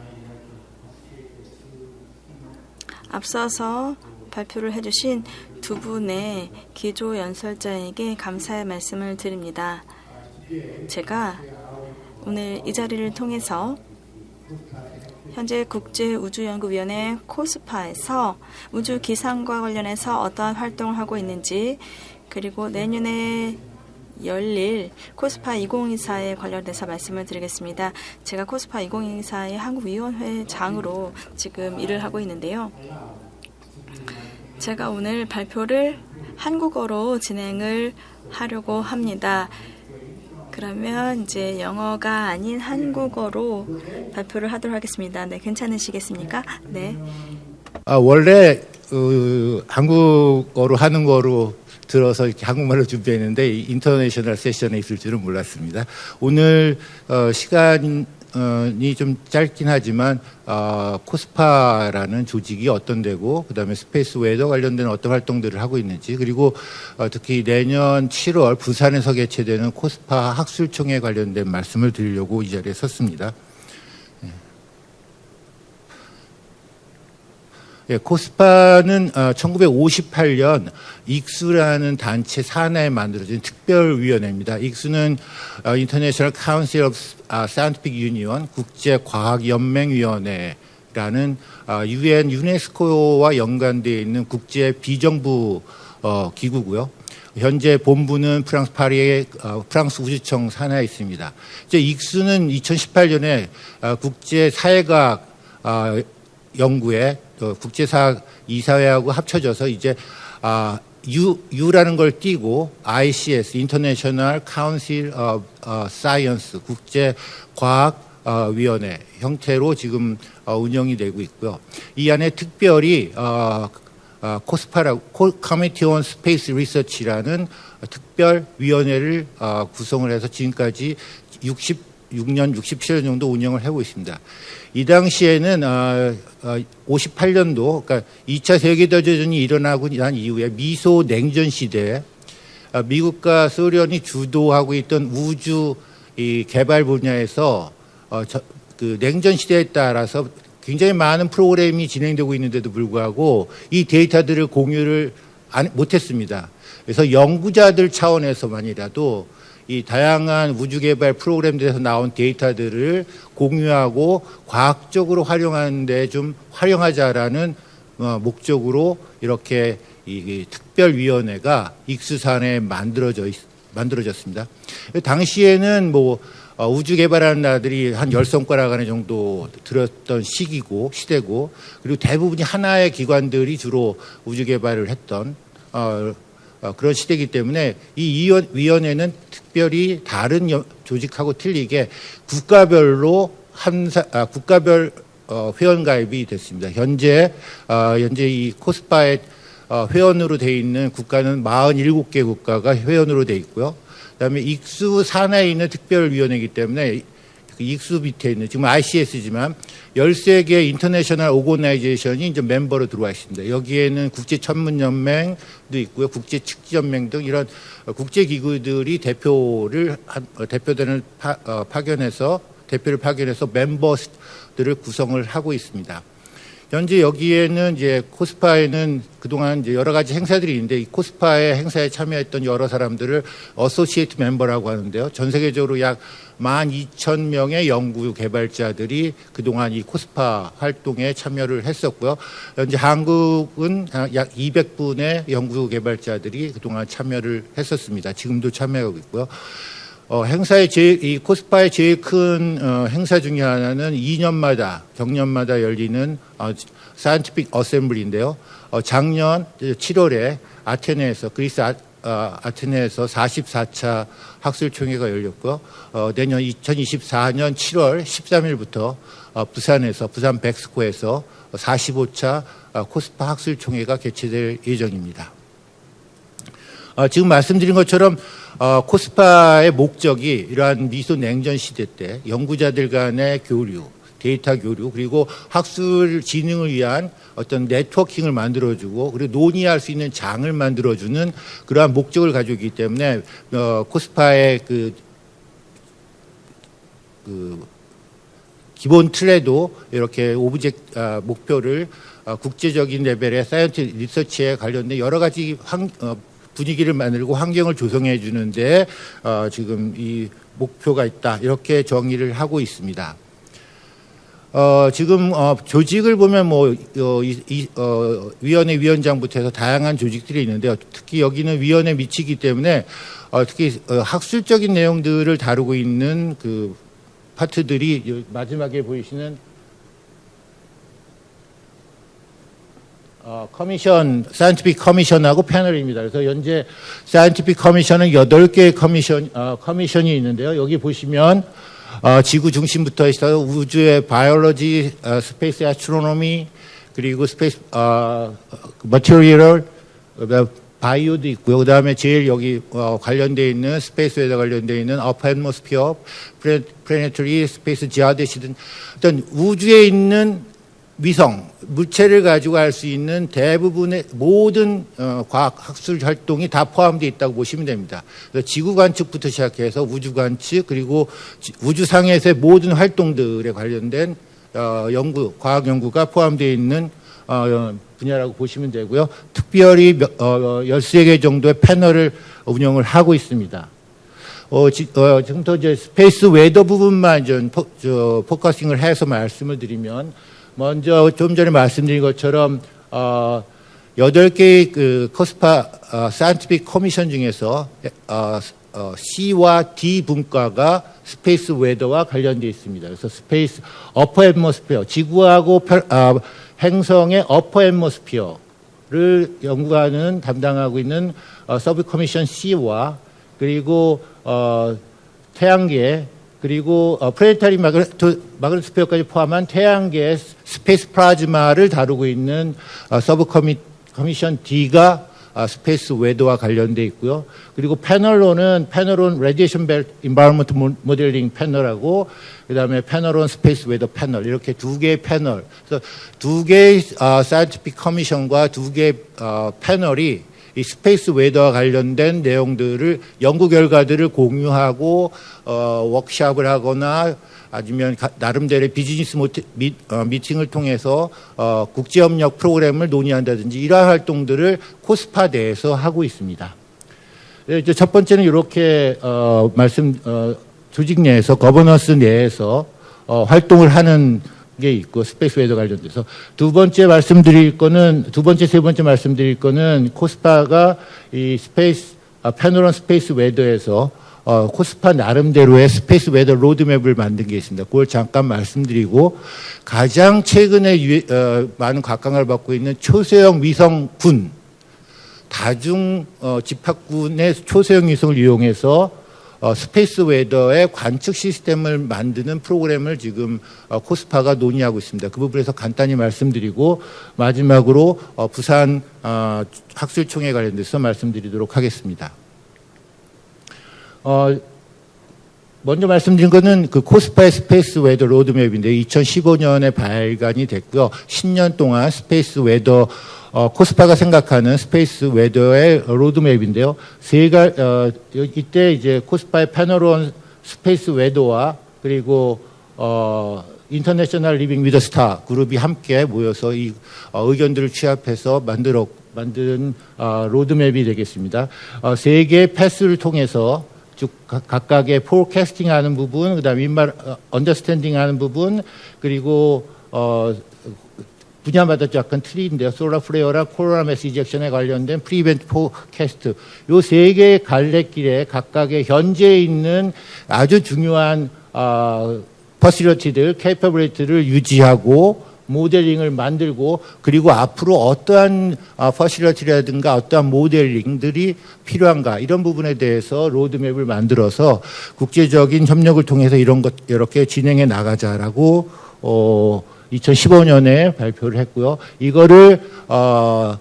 앞서서 발표를 해주신 두 분의 기조 연설자에게 감사의 말씀을 드립니다. 제가 오늘 이 자리를 통해서 현재 국제우주연구위원회 코스파에서 우주 기상과 관련해서 어떠한 활동을 하고 있는지, 그리고 내년에 열릴 코스파 2024에 관련돼서 말씀을 드리겠습니다. 제가 코스파 2024의 한국위원회장으로 지금 일을 하고 있는데요. 제가 오늘 발표를 한국어로 진행을 하려고 합니다. 그러면 이제 영어가 아닌 한국어로 발표를 하도록 하겠습니다. 네, 괜찮으시겠습니까? 네. 원래 한국어로 하는 거로 들어서 이렇게 한국말로 준비했는데 인터내셔널 세션에 있을 줄은 몰랐습니다. 오늘 시간이 좀 짧긴 하지만 코스파라는 조직이 어떤 데고, 그다음에 스페이스 웨더 관련된 어떤 활동들을 하고 있는지, 그리고 특히 내년 7월 부산에서 개최되는 코스파 학술총회 관련된 말씀을 드리려고 이 자리에 섰습니다. 예, 코스파는 1958년 익수라는 단체 산하에 만들어진 특별위원회입니다. 익수는 International Council of Scientific Union, 국제과학연맹위원회라는 UN 유네스코와 연관되어 있는 국제 비정부 기구고요. 현재 본부는 프랑스 파리의 프랑스 우주청 산하에 있습니다. 이제 익수는 2018년에 국제사회과학 연구에 국제사학 이사회하고 합쳐져서 이제 U라는 걸 띄고 ICS, International Council of Science, 국제과학위원회 형태로 지금 운영이 되고 있고요. 이 안에 특별히 코스파라고 Committee on Space Research라는 특별위원회를 구성을 해서 지금까지 66년, 67년 정도 운영을 하고 있습니다. 이 당시에는 58년도, 그러니까 2차 세계대전이 일어나고 난 이후에 미소 냉전 시대에 미국과 소련이 주도하고 있던 우주 이 개발 분야에서 그 냉전 시대에 따라서 굉장히 많은 프로그램이 진행되고 있는데도 불구하고 이 데이터들을 공유를 못했습니다. 그래서 연구자들 차원에서만이라도 이 다양한 우주 개발 프로그램들에서 나온 데이터들을 공유하고 과학적으로 활용하는 데 좀 활용하자라는 목적으로 이렇게 이 특별위원회가 익수산에 만들어졌습니다. 당시에는 뭐 우주 개발하는 나라들이 한 10손가락 안에 정도 들었던 시대고, 그리고 대부분이 하나의 기관들이 주로 우주 개발을 했던 그런 시대이기 때문에 이 위원회는 특별히 다른 조직하고 틀리게 국가별로 국가별 회원 가입이 됐습니다. 현재 이 코스파에 회원으로 돼 있는 국가는 47개 국가가 회원으로 돼 있고요. 그다음에 익수 산하에 있는 특별위원회이기 때문에 익수 밑에 있는 지금 ICS지만 13개 인터내셔널 오거나이제이션이 이제 멤버로 들어와 있습니다. 여기에는 국제천문연맹도 있고요, 국제측지연맹 등 이런 국제기구들이 대표를 파견해서 멤버들을 구성을 하고 있습니다. 현재 여기에는 이제 코스파에는 그동안 이제 여러 가지 행사들이 있는데 이 코스파의 행사에 참여했던 여러 사람들을 어소시에이트 멤버라고 하는데요. 전 세계적으로 약 12,000명의 연구 개발자들이 그동안 이 코스파 활동에 참여를 했었고요. 현재 한국은 약 200분의 연구 개발자들이 그동안 참여를 했었습니다. 지금도 참여하고 있고요. 이 코스파의 제일 큰 행사 중에 하나는 경년마다 열리는 사이언티픽 어셈블리인데요. 작년 7월에 아테네에서 그리스 아테네에서 44차 학술총회가 열렸고요. 내년 2024년 7월 13일부터 부산에서 부산 백스코에서 45차 코스파 학술총회가 개최될 예정입니다. 지금 말씀드린 것처럼 코스파의 목적이 이러한 미소 냉전 시대 때 연구자들 간의 교류, 데이터 교류, 그리고 학술 진흥을 위한 어떤 네트워킹을 만들어주고 그리고 논의할 수 있는 장을 만들어주는 그러한 목적을 가지고 있기 때문에 코스파의 그 기본 틀에도 이렇게 목표를 국제적인 레벨의 사이언스 리서치에 관련된 여러 가지 분위기를 만들고 환경을 조성해 주는데 지금 이 목표가 있다 이렇게 정의를 하고 있습니다. 지금 조직을 보면 위원회 위원장부터 해서 다양한 조직들이 있는데요. 특히 여기는 위원회 밑이기 때문에 특히 학술적인 내용들을 다루고 있는 그 파트들이 마지막에 보이시는 커미션, 사이언티픽 커미션하고 패널입니다. 그래서 현재 사이언티픽 커미션은 8개의 커미션이 있는데요. 여기 보시면 지구 중심부터 해서 우주의 바이올로지, 스페이스 애스트로노미, 그리고 스페이스 머티리얼, 바이오도 있고요. 그 다음에 제일 여기 관련되어 있는 스페이스웨더 관련되어 있는 어퍼 애트모스피어, 플래네터리, 스페이스 지하데시 등 어떤 우주에 있는 위성, 물체를 가지고 할 수 있는 대부분의 모든 과학 학술 활동이 다 포함되어 있다고 보시면 됩니다. 그래서 지구 관측부터 시작해서 우주 관측 그리고 우주상에서의 모든 활동들에 관련된 과학 연구가 포함되어 있는 분야라고 보시면 되고요. 특별히 13개 정도의 패널을 운영을 하고 있습니다. 지금부터 이제 스페이스 웨더 부분만 좀 포커싱을 해서 말씀을 드리면 먼저 좀 전에 말씀드린 것처럼 8개의 그 코스파 사이언티픽 커미션 중에서 C와 D 분과가 스페이스 웨더와 관련되어 있습니다. 그래서 스페이스 어퍼 애트모스피어, 지구하고 행성의 어퍼 애트모스피어를 연구하는 담당하고 있는 서브 커미션 C와 그리고 태양계 그리고 플래네터리 마그네토스피어까지 포함한 태양계의 스페이스 플라즈마를 다루고 있는 서브 커미션 D가 스페이스 웨더와 관련돼 있고요. 그리고 패널론은 패널온 레디에이션 벨트 인바이러먼트 모델링 패널하고 그다음에 패널온 스페이스 웨더 패널 이렇게 2개의 패널. 그래서 2개의 사이언티픽 커미션과 2개의 패널이 이 스페이스 웨더와 관련된 내용들을 연구 결과들을 공유하고 워크숍을 하거나 아니면 나름대로의 비즈니스 미팅을 통해서 국제협력 프로그램을 논의한다든지 이러한 활동들을 코스파 내에서 하고 있습니다. 이제 첫 번째는 이렇게 조직 내에서 거버넌스 내에서 활동을 하는 게 있고 스페이스 웨더 관련돼서 두 번째, 세 번째 말씀드릴 거는 코스파가 이 스페이스 패널온 스페이스 웨더에서 코스파 나름대로의 스페이스 웨더 로드맵을 만든 게 있습니다. 그걸 잠깐 말씀드리고 가장 최근에 많은 각광을 받고 있는 초소형 위성군 다중 집합군의 초소형 위성을 이용해서 스페이스 웨더의 관측 시스템을 만드는 프로그램을 지금 코스파가 논의하고 있습니다. 그 부분에서 간단히 말씀드리고 마지막으로 부산 학술총회 관련돼서 말씀드리도록 하겠습니다. 먼저 말씀드린 거는 그 코스파의 스페이스 웨더 로드맵인데 2015년에 발간이 됐고요. 10년 동안 스페이스 웨더 코스파가 생각하는 스페이스 웨더의 로드맵인데요. 이때 이제 코스파의 패널온 스페이스 웨더와 그리고 인터내셔널 리빙 위더 스타 그룹이 함께 모여서 이 의견들을 취합해서 만든 로드맵이 되겠습니다. 3개의 패스를 통해서 쭉 각각의 포캐스팅하는 부분, 그다음에 언더스탠딩하는 부분, 그리고 분야마다 약간 틀인데요. 솔라 플레어랑 코로나 매스 이젝션에 관련된 프리벤트 포캐스트. 요 3개의 갈래길에 각각의 현재 있는 아주 중요한 퍼실리티들, 캐퍼블리티를 유지하고 모델링을 만들고 그리고 앞으로 어떠한 퍼실리티라든가 어떠한 모델링들이 필요한가 이런 부분에 대해서 로드맵을 만들어서 국제적인 협력을 통해서 이런 것 이렇게 진행해 나가자라고 2015년에 발표를 했고요. 이거를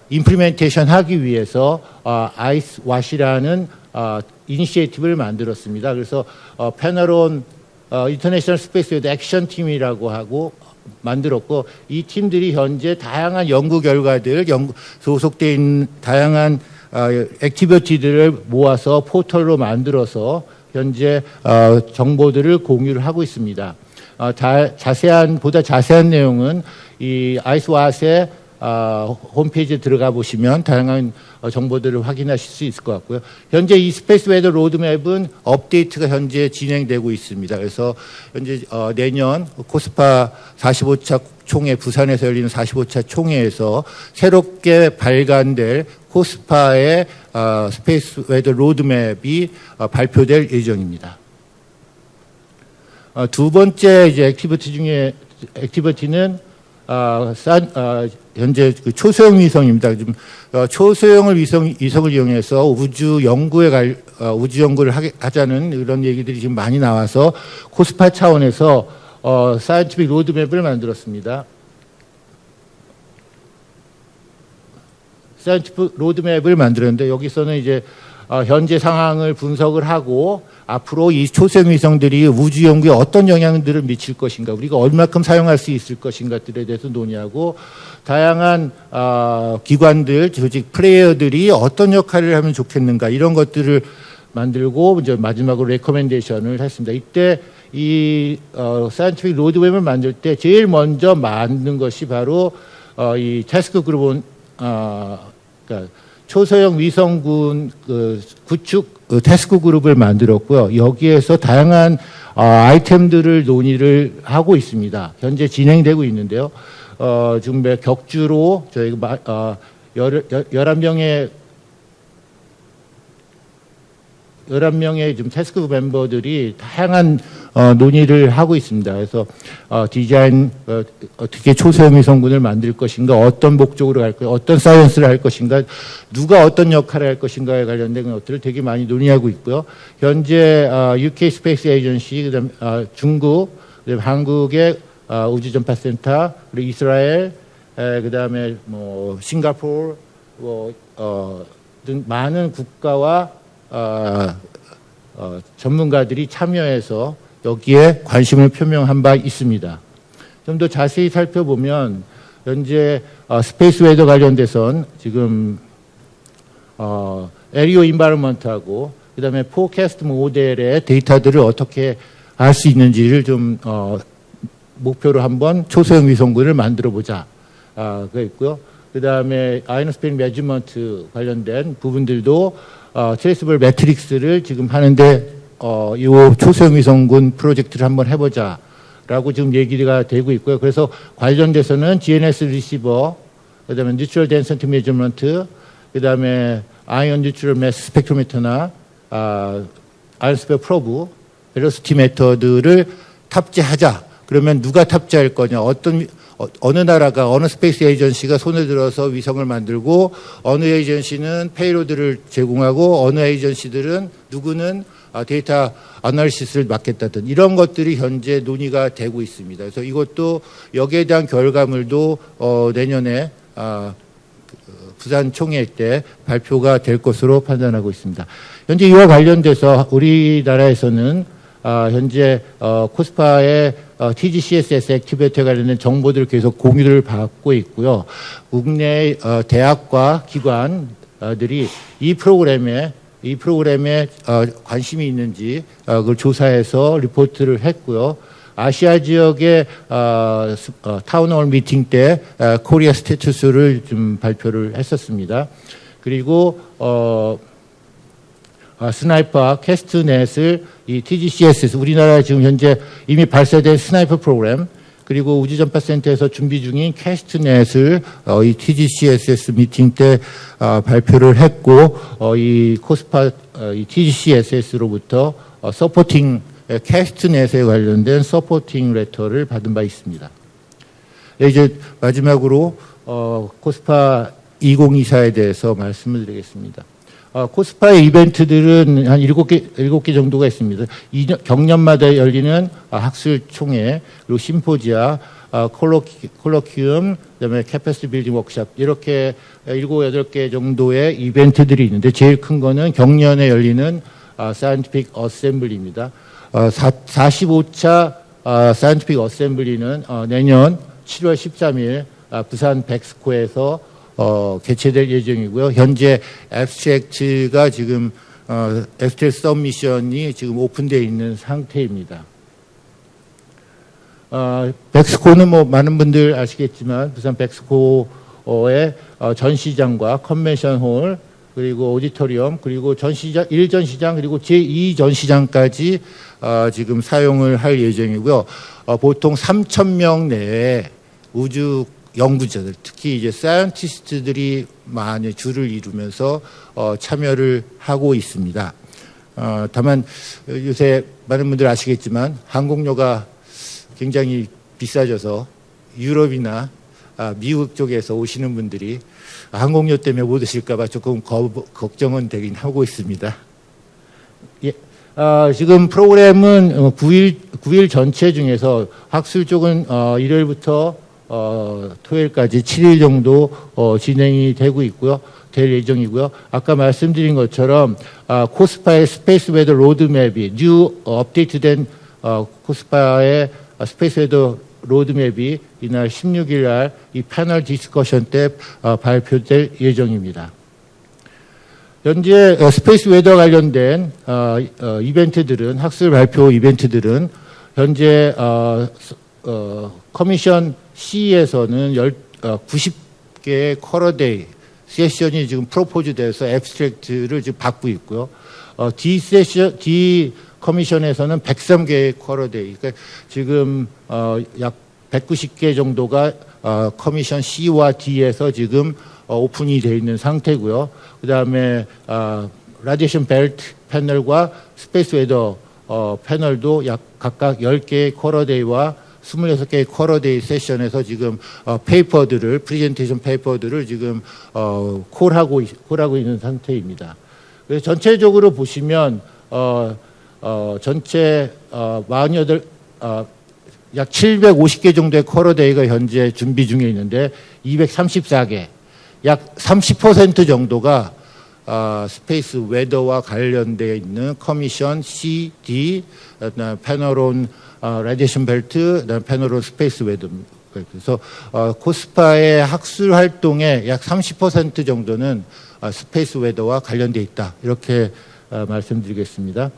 임플리멘테이션 하기 위해서 아이스왓이라는 이니시에이티브를 만들었습니다. 그래서 패널온 인터내셔널 스페이스 액션 팀이라고 하고 만들었고 이 팀들이 현재 다양한 연구 결과들 소속되어 있는 다양한 액티비티들을 모아서 포털로 만들어서 현재 정보들을 공유를 하고 있습니다. 보다 자세한 내용은 이 아이스왓의 홈페이지에 들어가 보시면 다양한 정보들을 확인하실 수 있을 것 같고요. 현재 이 스페이스 웨더 로드맵은 업데이트가 현재 진행되고 있습니다. 그래서 현재 내년 코스파 45차 총회, 부산에서 열리는 45차 총회에서 새롭게 발간될 코스파의 스페이스 웨더 로드맵이 발표될 예정입니다. 두 번째 이제 액티비티는 현재 그 초소형 위성입니다. 좀 초소형을 위성을 이용해서 우주 연구를 하자는 이런 얘기들이 지금 많이 나와서 코스파 차원에서 사이언티픽 로드맵을 만들었습니다. 사이언티픽 로드맵을 만들었는데 여기서는 이제 현재 상황을 분석을 하고 앞으로 이 초소형 위성들이 우주 연구에 어떤 영향들을 미칠 것인가, 우리가 얼마큼 사용할 수 있을 것인가들에 대해서 논의하고 다양한 기관들, 조직, 플레이어들이 어떤 역할을 하면 좋겠는가 이런 것들을 만들고 이제 마지막으로 레커멘데이션을 했습니다. 이때 이 사이언티픽 로드맵을 만들 때 제일 먼저 만든 것이 바로 이 태스크 그룹은 그러니까 초소형 위성군 구축 태스크 그룹을 만들었고요. 여기에서 다양한 아이템들을 논의를 하고 있습니다. 현재 진행되고 있는데요. 지금 격주로 저희가 11명의 지금 태스크 멤버들이 다양한 논의를 하고 있습니다. 그래서 디자인 어떻게 초소형 위성군을 만들 것인가, 어떤 목적으로 갈 것인가, 어떤 사이언스를 할 것인가, 누가 어떤 역할을 할 것인가에 관련된 것들을 되게 많이 논의하고 있고요. 현재 UK 스페이스 에이전시, 그다음 중국, 그다음 한국의 우주전파센터, 그리고 이스라엘, 그다음에 뭐 싱가포르, 등 많은 국가와 전문가들이 참여해서 여기에 관심을 표명한 바 있습니다. 좀 더 자세히 살펴보면 현재 스페이스 웨더 관련돼선 지금 에리오 인바이러먼트하고 그다음에 포캐스트 모델의 데이터들을 어떻게 알 수 있는지를 좀 목표로 한번 초소형 위성군을 만들어 보자 가 있고요. 그다음에 아이노스페인 매지먼트 관련된 부분들도 트레이스블 매트릭스를 지금 하는데 이 초소형 위성군 프로젝트를 한번 해보자라고 지금 얘기가 되고 있고요. 그래서 관련돼서는 GNS 리시버, 그다음에 뉴트럴 덴시티 메저먼트, 그다음에 아이언 뉴트럴 매스 스펙트로미터나 아이언스페어 프로브, 벨로시티 메터드를 탑재하자. 그러면 누가 탑재할 거냐? 어느 나라가, 어느 스페이스 에이전시가 손을 들어서 위성을 만들고, 어느 에이전시는 페이로드를 제공하고, 어느 에이전시들은 누구는 데이터 아날리시스를 맡겠다든 이런 것들이 현재 논의가 되고 있습니다. 그래서 이것도 여기에 대한 결과물도 내년에 부산 총회 때 발표가 될 것으로 판단하고 있습니다. 현재 이와 관련돼서 우리나라에서는 현재 코스파의 TGCSS 액티비티에 관련된 정보들을 계속 공유를 받고 있고요. 국내 대학과 기관들이 이 프로그램에 관심이 있는지 그걸 조사해서 리포트를 했고요. 아시아 지역의 타운홀 미팅 때 코리아 스테투스를 좀 발표를 했었습니다. 그리고 스나이퍼 캐스트넷을 이 TGCSS, 우리나라 지금 현재 이미 발사된 스나이퍼 프로그램, 그리고 우주전파센터에서 준비 중인 캐스트넷을 이 TGCSS 미팅 때 발표를 했고, 이 코스파 이 TGCSS로부터 서포팅 캐스트넷에 관련된 서포팅 레터를 받은 바 있습니다. 이제 마지막으로 코스파 2024에 대해서 말씀을 드리겠습니다. 코스파의 이벤트들은 한 7개 정도가 있습니다. 경년마다 열리는 학술총회, 그리고 심포지아, 콜로키움, 그다음에 캐패시티 빌딩 워크숍, 이렇게 7, 8개 정도의 이벤트들이 있는데 제일 큰 거는 경년에 열리는 사이언티픽 어셈블리입니다. 45차 사이언티픽 어셈블리는 내년 7월 13일 부산 백스코에서 개최될 예정이고요. 현재 앱스트랙트가 지금 앱스트랙트 서미션이 지금 오픈되어 있는 상태입니다. 백스코는 뭐 많은 분들 아시겠지만 부산 백스코의 전시장과 컨벤션홀, 그리고 오디토리엄, 그리고 전시장, 1전시장, 그리고 제2전시장까지 지금 사용을 할 예정이고요. 보통 3,000명 내에 우주 연구자들, 특히 이제 사이언티스트들이 많이 줄을 이루면서 참여를 하고 있습니다. 다만 요새 많은 분들 아시겠지만 항공료가 굉장히 비싸져서 유럽이나 미국 쪽에서 오시는 분들이 항공료 때문에 못 오실까봐 조금 걱정은 되긴 하고 있습니다. 예, 지금 프로그램은 9일 전체 중에서 학술 쪽은 일요일부터 토요일까지 7일 정도 진행이 되고 있고요. 될 예정이고요. 아까 말씀드린 것처럼 코스파의 스페이스 웨더 로드맵이 업데이트된 코스파의 스페이스 웨더 로드맵이 이날 16일 날 이 패널 디스커션 때 발표될 예정입니다. 현재 스페이스 웨더 관련된 이벤트들은, 학술 발표 이벤트들은 현재 커미션 C에서는 90개의 쿼러데이 세션이 지금 프로포즈 돼서 앱스트랙트를 지금 받고 있고요. D 커미션에서는 103개의 쿼러데이, 그러니까 지금 약 190개 정도가 커미션 C와 D에서 지금 오픈이 되어 있는 상태고요. 그 다음에 라디에이션 벨트 패널과 스페이스 웨더 패널도 약 각각 10개의 쿼러데이와 26개의 쿼러데이 세션에서 지금 프레젠테이션 페이퍼들을 지금 콜하고 있는 상태입니다. 그래서 전체적으로 보시면 전체 48 약 750개 정도의 쿼러데이가 현재 준비 중에 있는데 234개, 약 30% 정도가 스페이스 웨더와 관련되어 있는 커미션 C, D, 패널온 라디에이션 벨트, 패널온 스페이스 웨더. 그래서 코스파의 학술 활동의 약 30% 정도는 스페이스 웨더와 관련되어 있다. 이렇게 말씀드리겠습니다.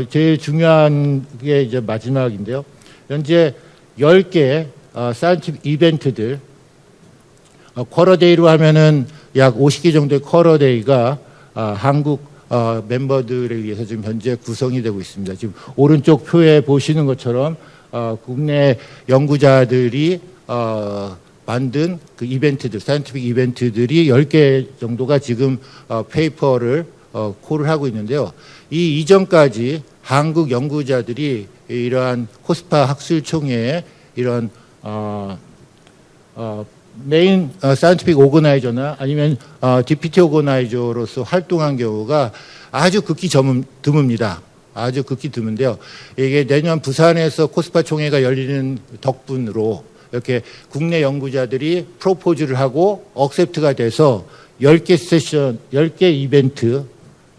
제일 중요한 게 이제 마지막인데요. 현재 10개 사이언티픽 이벤트들, 쿼러데이로 하면은 약 50개 정도의 쿼러데이가 한국 멤버들에 의해서 지금 현재 구성이 되고 있습니다. 지금 오른쪽 표에 보시는 것처럼 국내 연구자들이 만든 그 이벤트들, 사이언티픽 이벤트들이 10개 정도가 지금 페이퍼를 콜을 하고 있는데요. 이 이전까지 한국 연구자들이 이러한 코스파 학술총회에 이런 메인 사이언티픽 오거나이저나 아니면 DPT 오거나이저로서 활동한 경우가 아주 극히 드뭅니다. 아주 극히 드문데요. 이게 내년 부산에서 코스파 총회가 열리는 덕분으로 이렇게 국내 연구자들이 프로포즈를 하고 억셉트가 돼서 10개 세션, 10개 이벤트,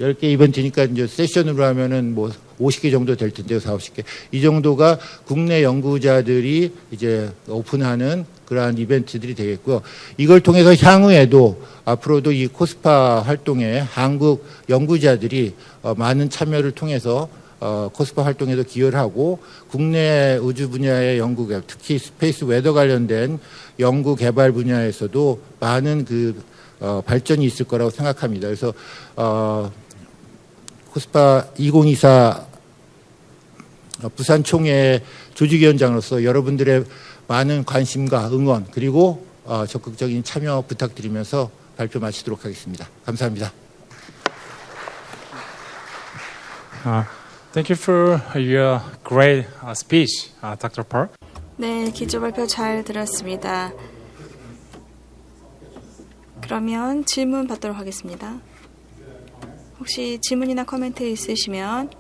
10개 이벤트니까 이제 세션으로 하면은 뭐 50개 정도 될 텐데요, 40, 50개. 이 정도가 국내 연구자들이 이제 오픈하는 그러한 이벤트들이 되겠고요. 이걸 통해서 향후에도 앞으로도 이 코스파 활동에 한국 연구자들이 많은 참여를 통해서 코스파 활동에도 기여를 하고 국내 우주 분야의 연구, 특히 스페이스 웨더 관련된 연구 개발 분야에서도 많은 그 발전이 있을 거라고 생각합니다. 그래서 코스파 2024 부산 총회 조직위원장으로서 여러분들의 많은 관심과 응원 그리고 적극적인 참여 부탁드리면서 발표 마치도록 하겠습니다. 감사합니다. Thank you for your great speech, Dr. Park. 네, 기조 발표 잘 들었습니다. 그러면 질문 받도록 하겠습니다. 혹시 질문이나 코멘트 있으시면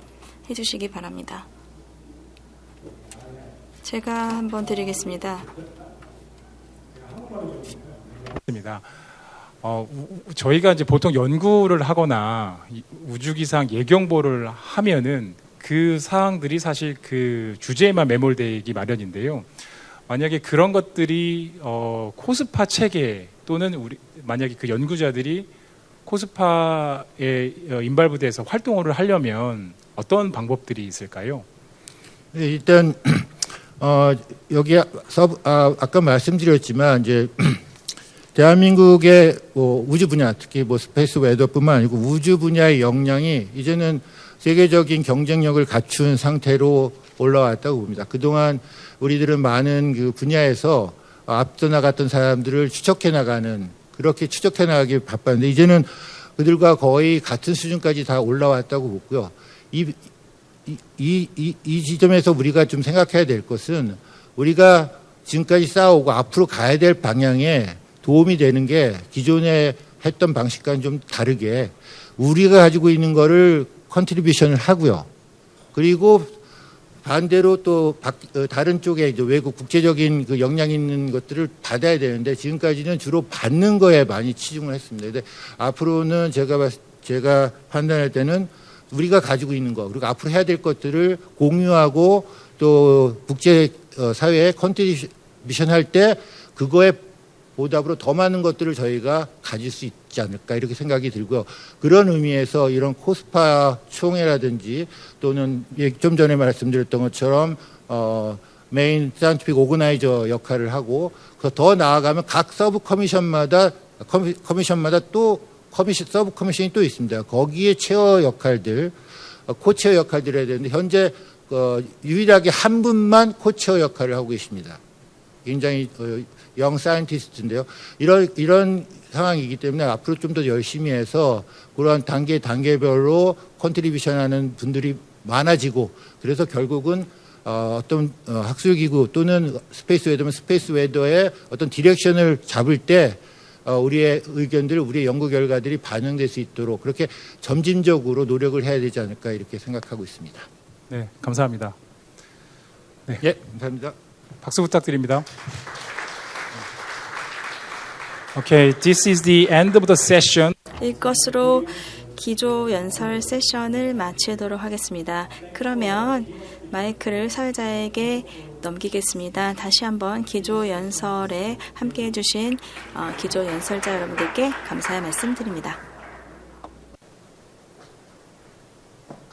해주시기 바랍니다. 제가 한번 드리겠습니다. 입니다. 저희가 이제 보통 연구를 하거나 우주기상 예경보를 하면은 그 사항들이 사실 그 주제에만 매몰되기 마련인데요. 만약에 그런 것들이 코스파 체계 또는 만약에 그 연구자들이 코스파의 인발부대에서 활동을 하려면 어떤 방법들이 있을까요? 네, 일단 여기 아까 말씀드렸지만 이제 대한민국의 우주 분야, 특히 스페이스 웨더뿐만 아니고 우주 분야의 역량이 이제는 세계적인 경쟁력을 갖춘 상태로 올라왔다고 봅니다. 그동안 우리들은 많은 그 분야에서 앞서 나갔던 사람들을 그렇게 추적해 나가기 바빴는데 이제는 그들과 거의 같은 수준까지 다 올라왔다고 보고요. 이 지점에서 우리가 좀 생각해야 될 것은 우리가 지금까지 쌓아오고 앞으로 가야 될 방향에 도움이 되는 게 기존에 했던 방식과는 좀 다르게 우리가 가지고 있는 거를 컨트리뷰션을 하고요. 그리고 반대로 또 다른 쪽에 이제 외국 국제적인 그 역량 있는 것들을 받아야 되는데 지금까지는 주로 받는 거에 많이 치중을 했습니다. 근데 앞으로는 제가 판단할 때는 우리가 가지고 있는 거 그리고 앞으로 해야 될 것들을 공유하고 또 국제 사회에 컨트리뷰션 할 때 그거에 보답으로 더 많은 것들을 저희가 가질 수 있지 않을까 이렇게 생각이 들고요. 그런 의미에서 이런 코스파 총회라든지 또는 좀 전에 말씀드렸던 것처럼 메인 사이언티픽 오거나이저 역할을 하고 더 나아가면 각 서브 커미션마다 또 서브 커미션이 또 있습니다. 거기에 체어 역할들, 코체어 역할들을 해야 되는데 현재 유일하게 한 분만 코체어 역할을 하고 계십니다. 굉장히 영 사이언티스트인데요. 이런 상황이기 때문에 앞으로 좀 더 열심히 해서 그러한 단계별로 컨트리뷰션하는 분들이 많아지고 그래서 결국은 어떤 학술기구 또는 스페이스 웨더면 스페이스 웨더의 어떤 디렉션을 잡을 때 우리의 의견들, 우리의 연구 결과들이 반영될 수 있도록 그렇게 점진적으로 노력을 해야 되지 않을까 이렇게 생각하고 있습니다. 네, 감사합니다. 네. 예, 감사합니다. 박수 부탁드립니다. Okay, this is the end of the session. 이것으로 기조 연설 세션을 마치도록 하겠습니다. 그러면 마이크를 사회자에게 넘기겠습니다. 다시 한번 기조 연설에 함께해 주신 기조 연설자 여러분들께 감사의 말씀 드립니다.